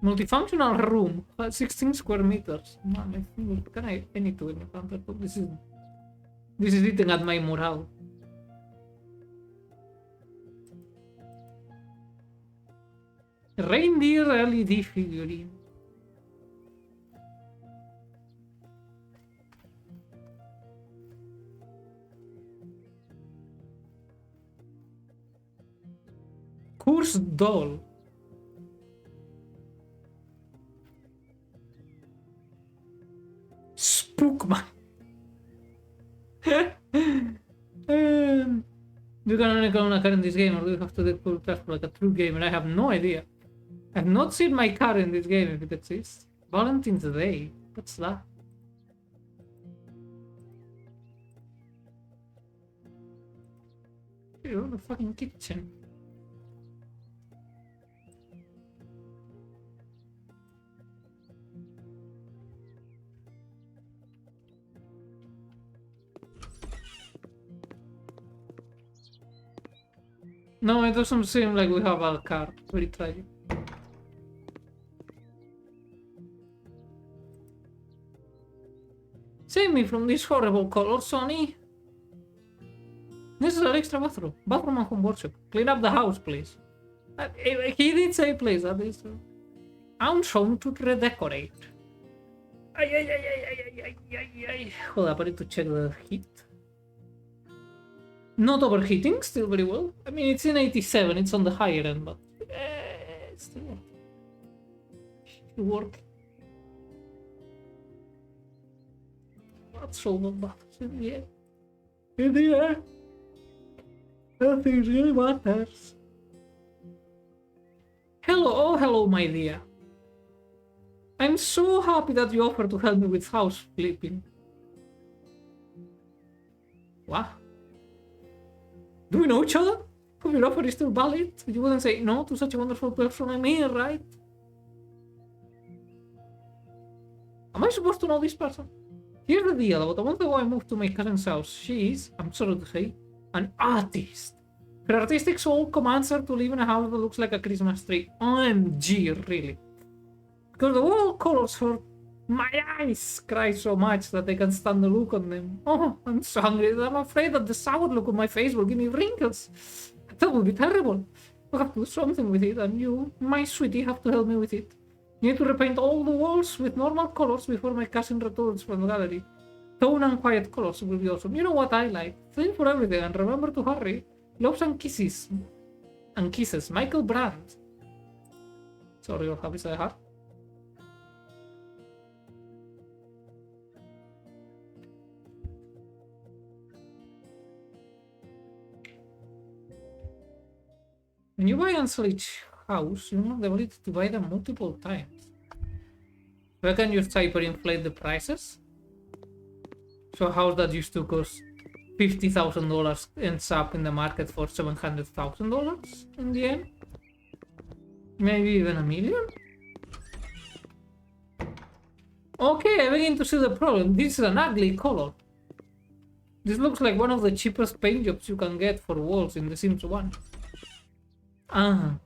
Multifunctional room, 16 square meters. Man, I think I need to encounter this is eating at my morale. Reindeer LED figurine. Curse doll. Spookman. You can only clone a car in this game, or do you have to get full class like a true gamer? I have no idea. I've not seen my car in this game if it exists. Valentine's Day. What's that? You're in the fucking kitchen. No, it doesn't seem like we have a car. Very tragic. Save me from this horrible color, Sonny. This is an extra bathroom. Bathroom and home workshop. Clean up the house, please. He did say please, that is. Ounce home to redecorate. Hold up, I need to check the heat. Not overheating, still very well. I mean, it's in 87, it's on the higher end, but it's still work. That's all the buttons in the air. In the air. Nothing really matters. Hello, oh hello, my dear. I'm so happy that you offered to help me with house flipping. What? Do we know each other? If your offer is still valid, you wouldn't say no to such a wonderful person I'm here, right? Am I supposed to know this person? Here's the deal. About a month ago I moved to my cousin's house. She is, I'm sorry to say, an artist. Her artistic soul commands her to live in a house that looks like a Christmas tree. OMG, really. Because the wall colors hurt my eyes cry so much that I can't stand the look on them. Oh, I'm so hungry. I'm afraid that the sour look on my face will give me wrinkles. That will be terrible. I have to do something with it, and you, my sweetie, have to help me with it. You need to repaint all the walls with normal colors before my cousin returns from the gallery. Tone and quiet colors will be awesome. You know what I like. Thank for everything, and remember to hurry. Loves and kisses. And kisses. Michael Brandt. Sorry, your hobbies I have. When you buy and sell each house, you have the ability to buy them multiple times. Where can you hyperinflate the prices? So a house that used to cost $50,000 ends up in the market for $700,000 in the end? Maybe even $1 million? Okay, I begin to see the problem. This is an ugly color. This looks like one of the cheapest paint jobs you can get for walls in The Sims 1. Ah,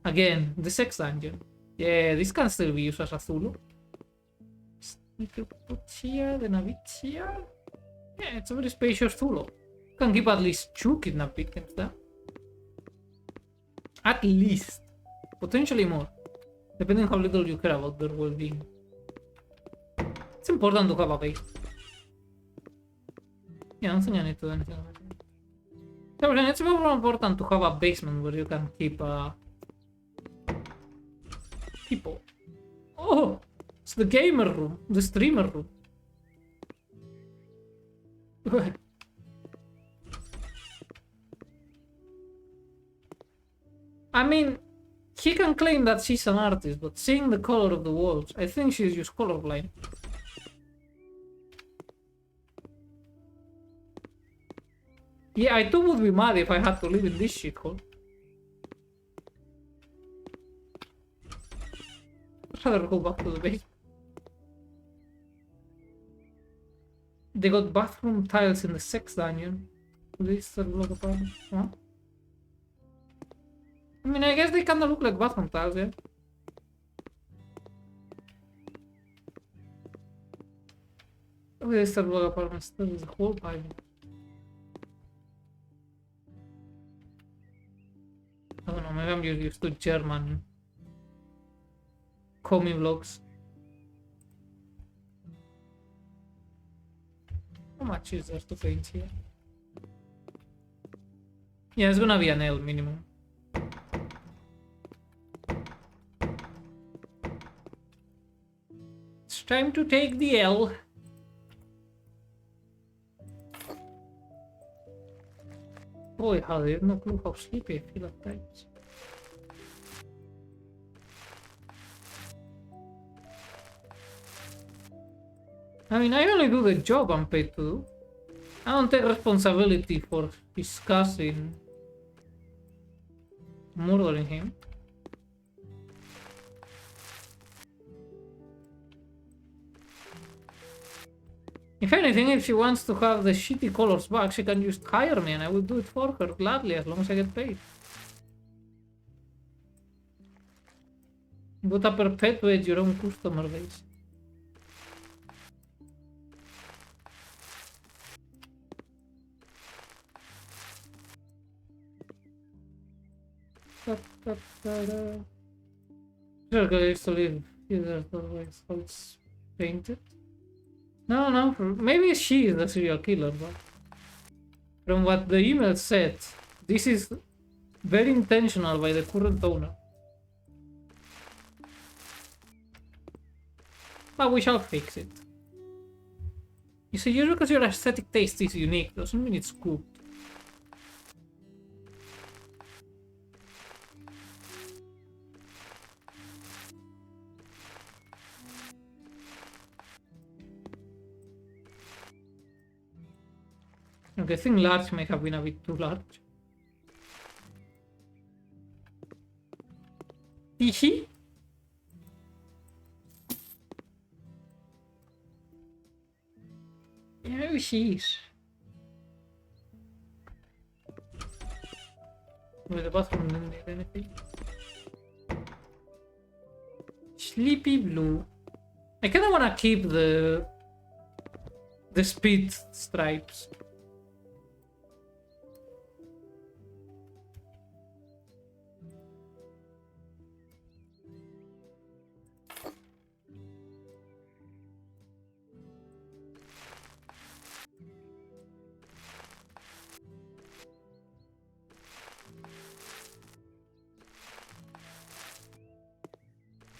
again, the sex dungeon. Yeah, this can still be used as a Zulu. Need to put here, then a bit here. Yeah, it's a very spacious Zulu. You can keep at least 2 kidnap victims there. At least. Potentially more. Depending how little you care about their well-being. It's important to have a base. Yeah, I don't think I need to do anything about it. It's more important to have a basement where you can keep people. Oh! It's the gamer room. The streamer room. I mean, he can claim that she's an artist, but seeing the color of the walls, I think she's just colorblind. Yeah, I too would be mad if I had to live in this shithole. I'd rather go back to the base. They got bathroom tiles in the sex dungeon. This third block apartment. Huh? I mean, I guess they kinda look like bathroom tiles, yeah. Oh, this third block apartment still is a whole pile. I don't know, maybe I'm just used to German comic vlogs. How much is there to paint here? Yeah, it's gonna be an L minimum. It's time to take the L. Boy, how they have no clue how sleepy I feel at times. I mean, I only do the job I'm paid to do. I don't take responsibility for his cousin murdering him. If anything, if she wants to have the shitty colors back, she can just hire me and I will do it for her gladly as long as I get paid. Gotta perpetuate your own customer base. Sure, I used to live here, otherwise how it's painted. No, maybe she is the serial killer, but from what the email said, this is very intentional by the current owner. But we shall fix it. You see, just because your aesthetic taste is unique doesn't mean it's good. Okay, I think large may have been a bit too large. Is he? Yeah, maybe she is. With the bathroom didn't need anything. Sleepy blue. I kinda wanna keep the speed stripes.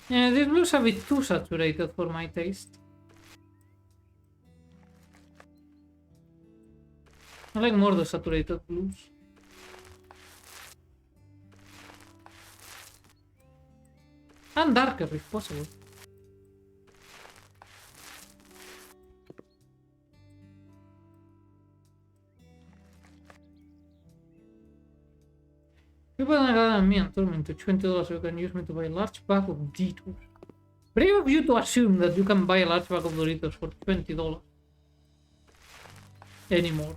Yeah, this blue's a bit too saturated for my taste. I like more the saturated blues. And darker if possible. People like me and told me to $20 you can use me to buy a large bag of Doritos. Brave of you to assume that you can buy a large bag of Doritos for $20 anymore.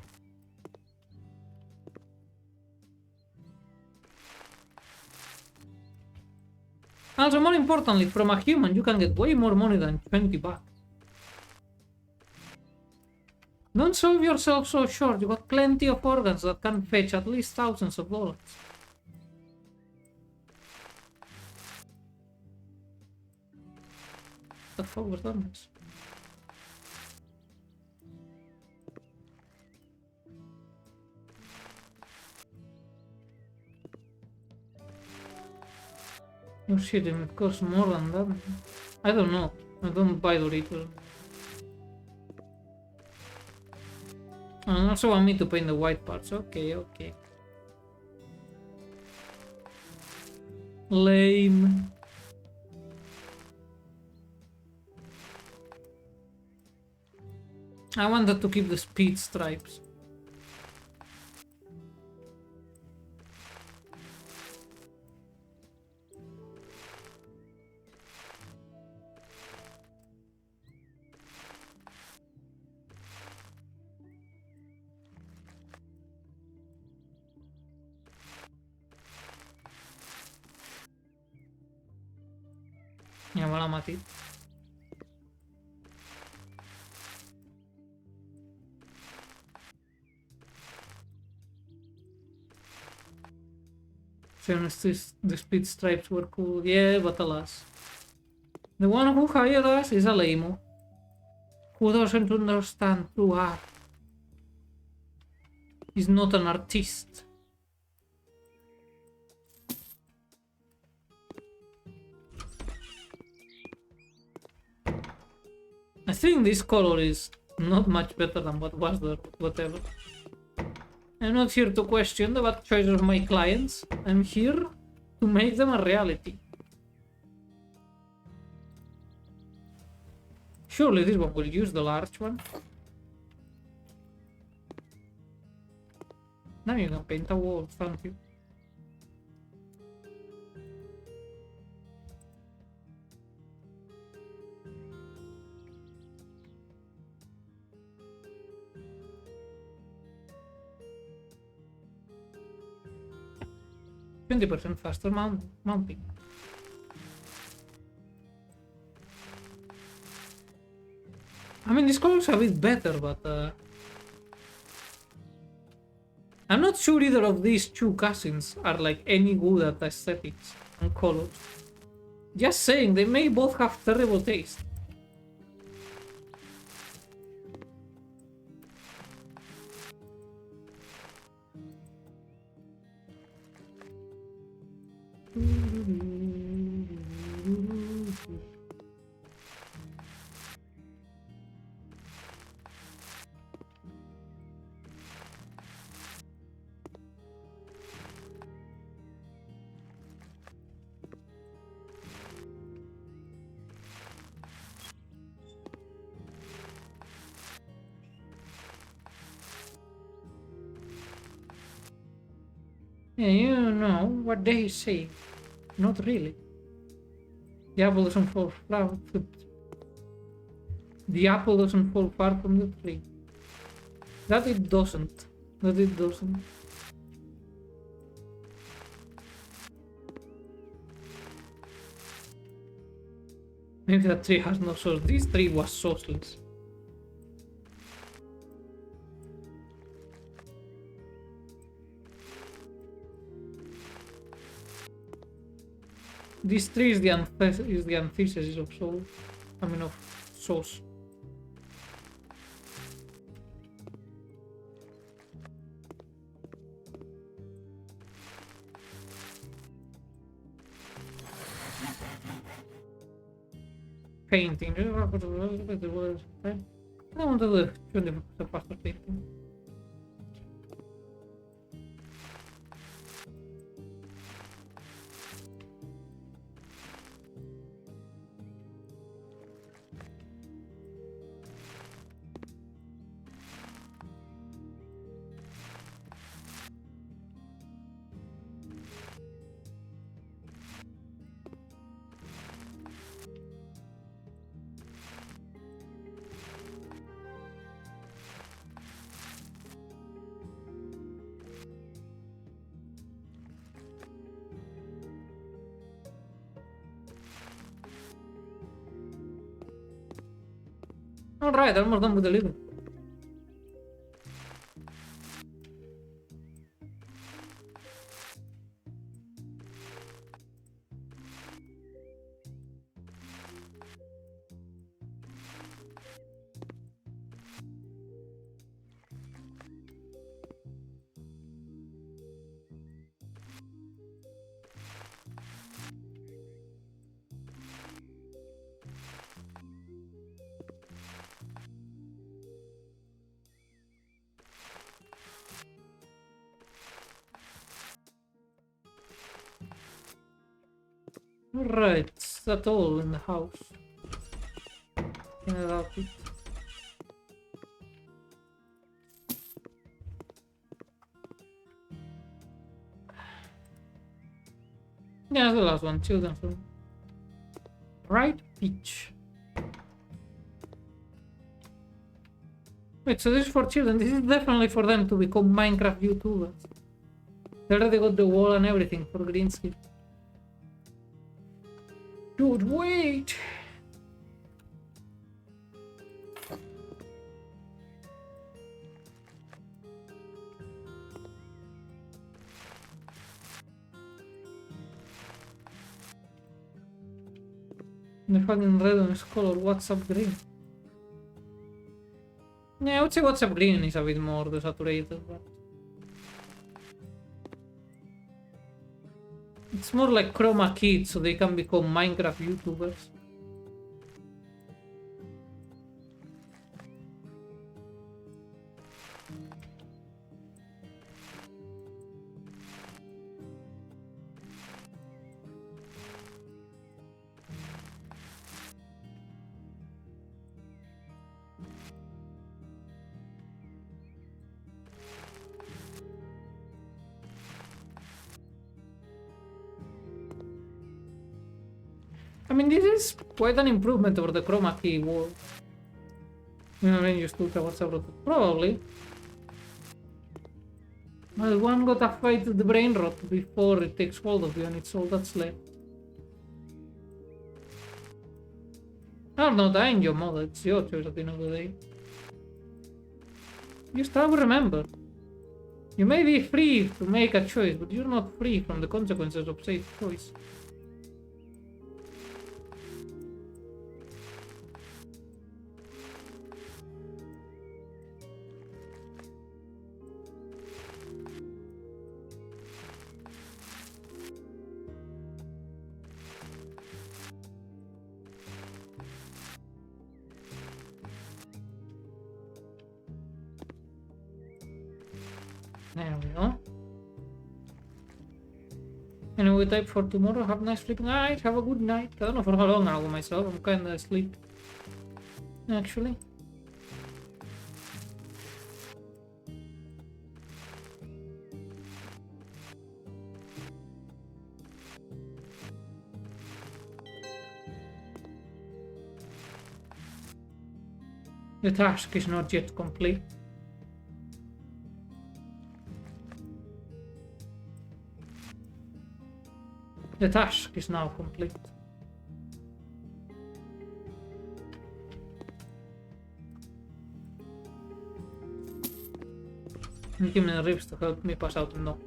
Also, more importantly, from a human, you can get way more money than 20 bucks. Don't sell yourself so short. You got plenty of organs that can fetch at least thousands of dollars. The fuck was that mess? Oh shit, it costs more than that. I don't know. I don't buy Doritos. And also want me to paint the white parts. Okay, okay. Lame. I wanted to keep the speed stripes. Ya me la maté. The speed stripes were cool. Yeah, but alas. The one who hired us is a lame who doesn't understand true art. He's not an artist. I think this color is not much better than what was there, whatever. I'm not here to question the bad choices of my clients. I'm here to make them a reality. Surely this one will use the large one. Now you can paint a wall, thank you. %20 faster mounting. I mean, this color's a bit better, but I'm not sure either of these two cousins are like any good at aesthetics and colors. Just saying, they may both have terrible taste. Yeah, you know what they say. Not really. The apple doesn't fall far. The apple doesn't fall far from the tree. That it doesn't. That it doesn't. Maybe that tree has no sauce. This tree was sauceless. This tree is the antithesis of soul. I mean of sauce. painting. I don't want to do the faster painting. Alright, almost done with the living. Alright, that's all in the house. About it. Yeah, that's the last one. Children's room. Bright peach. Wait, so this is for children. This is definitely for them to become Minecraft YouTubers. They already got the wall and everything for green screen. Dude, wait! The fucking red on his color, what's up green? Yeah, I would say what's up green is a bit more desaturated, but... It's more like chroma key, so they can become Minecraft YouTubers. I mean, this is quite an improvement over the chroma key wall. You know, when you still what's up, probably. Well, one got to fight the brain rot before it takes hold of you, and it's all that's left. I'm not dying your mother, it's your choice at the end of the day. You still remember. You may be free to make a choice, but you're not free from the consequences of safe choice. There we go. Anyway, type for tomorrow. Have a nice sleeping night. Have a good night. I don't know for how long I'll go myself. I'm kinda asleep. Actually. The task is not yet complete. The task is now complete. Give me the ribs to help me pass out no.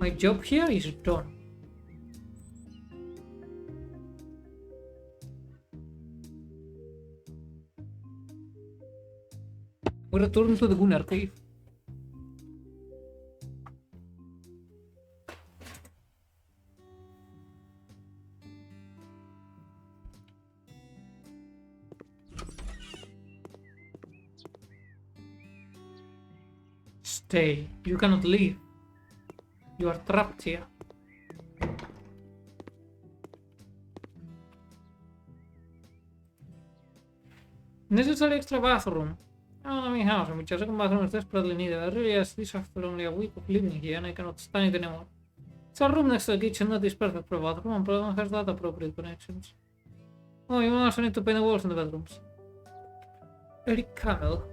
My job here is done. We return to the Gunnar cave. Stay. You cannot leave. You are trapped here. Necessary extra bathroom. I'm in my house, in which a second bathroom is desperately needed. I realize this after only a week of living here and I cannot stand it anymore. It's a room next to the kitchen that is perfect for a bathroom and probably has that appropriate connections. Oh, you also need to paint the walls in the bedrooms. Eric Camel.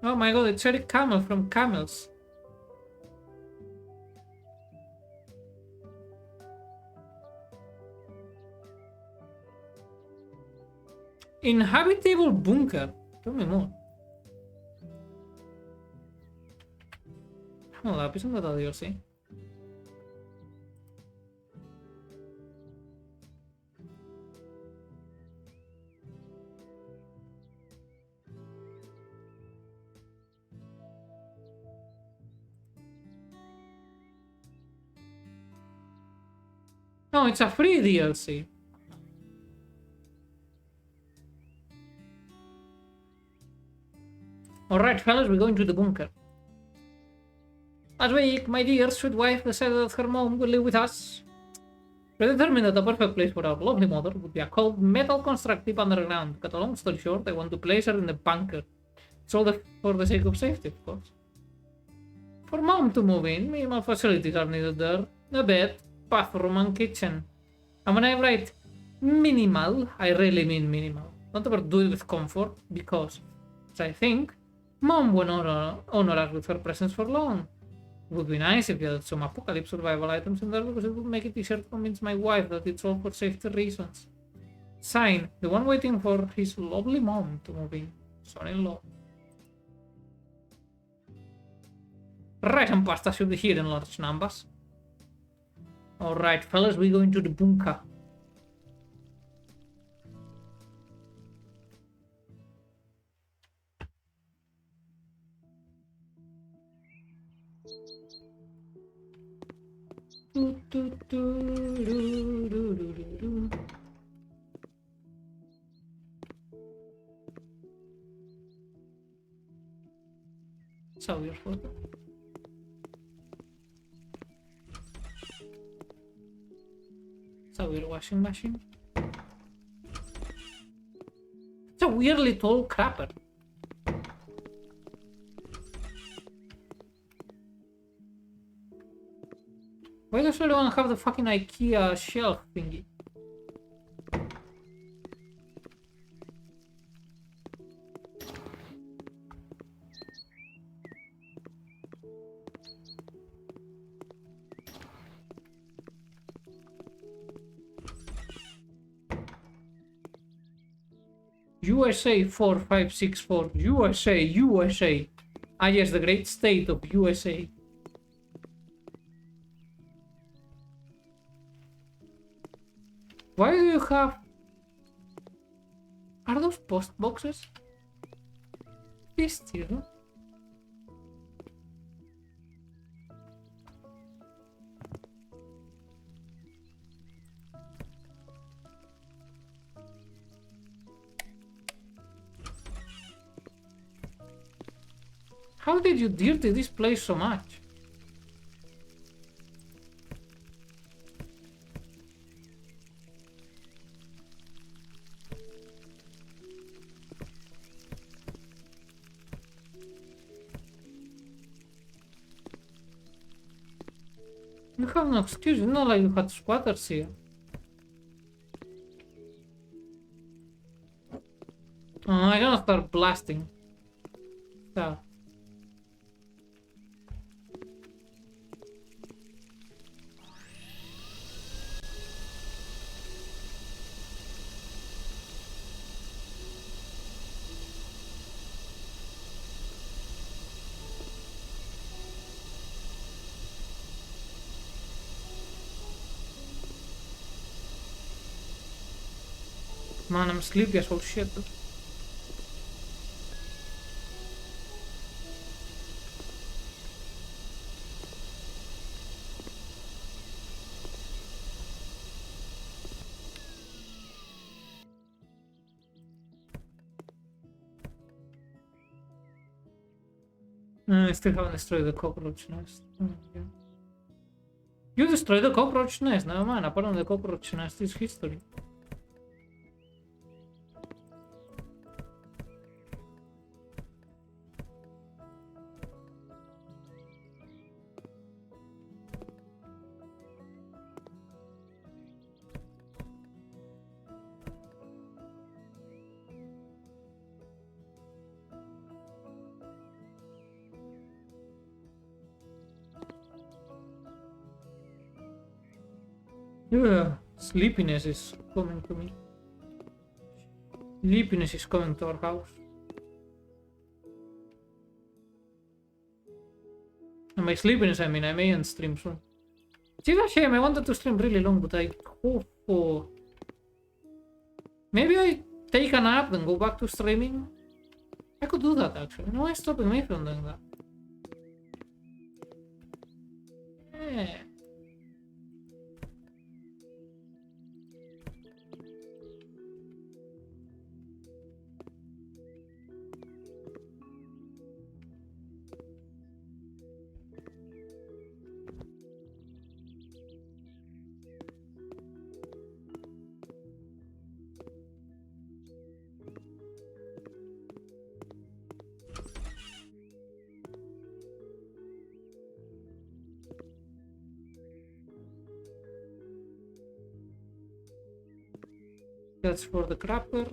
Oh my god, it's Eric Camel from Camels. Inhabitable bunker. Tell me more. Oh, lápiz en detalle, sí. No, it's a free DLC. Alright, fellas, we're going to the bunker. Last week, my dear sweet wife decided that her mom would live with us. We determined that the perfect place for our lovely mother would be a cold metal construct deep underground. Cut a long story short, I want to place her in the bunker. It's all for the sake of safety, of course. For mom to move in, minimal facilities are needed there. A bed, bathroom and kitchen. And when I write minimal, I really mean minimal. Don't overdo it with comfort, because, as I think, mom won't honor us with her presence for long. It would be nice if you had some apocalypse survival items in there, because it would make it easier to convince my wife that it's all for safety reasons. Sign, the one waiting for his lovely mom to move in. Son-in-law. Rice and pasta should be here in large numbers. Alright, fellas, we go into the bunker. It's a weird photo. It's a weird washing machine. It's a weirdly tall crapper. Why does everyone have the fucking IKEA shelf thingy? USA 4564. USA. Ah yes, the great state of USA. Why do you have... Are those post boxes? This too. How did you dirty this place so much? You have no excuse, it's not like you had squatters here. Oh, I'm gonna start blasting. So. Man, I'm sleepy as all shit. I still haven't destroyed the cockroach nest. Oh, yeah. You destroyed the cockroach nest. Never mind. Apparently the cockroach nest is history. Yeah, sleepiness is coming to me. Sleepiness is coming to our house. And by sleepiness, I mean I may end stream soon. It's a shame. I wanted to stream really long, but I hope for. Maybe I take a nap and go back to streaming. I could do that actually. No, I'm stopping me from doing that. Yeah. That's for the crapper.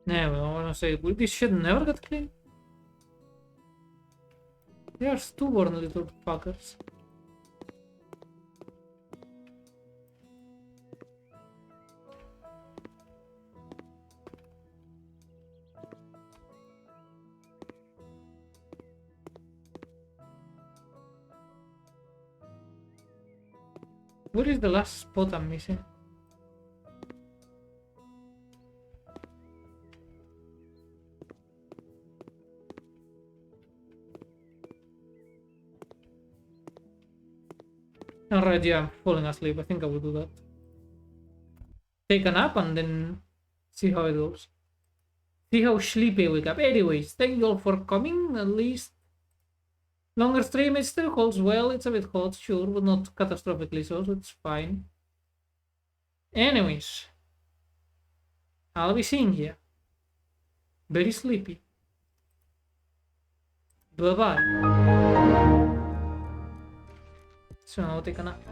Never, I wanna say, will this shit never get clean? They are stubborn little fuckers. What is the last spot I'm missing? Alright, yeah, I'm falling asleep. I think I will do that. Take a nap and then see how it goes. See how sleepy I wake up. Anyways, thank you all for coming. At least longer stream, it still holds well. It's a bit hot, sure, but not catastrophically so it's fine. Anyways, I'll be seeing you. Very sleepy. Bye-bye. So I'll take a nap.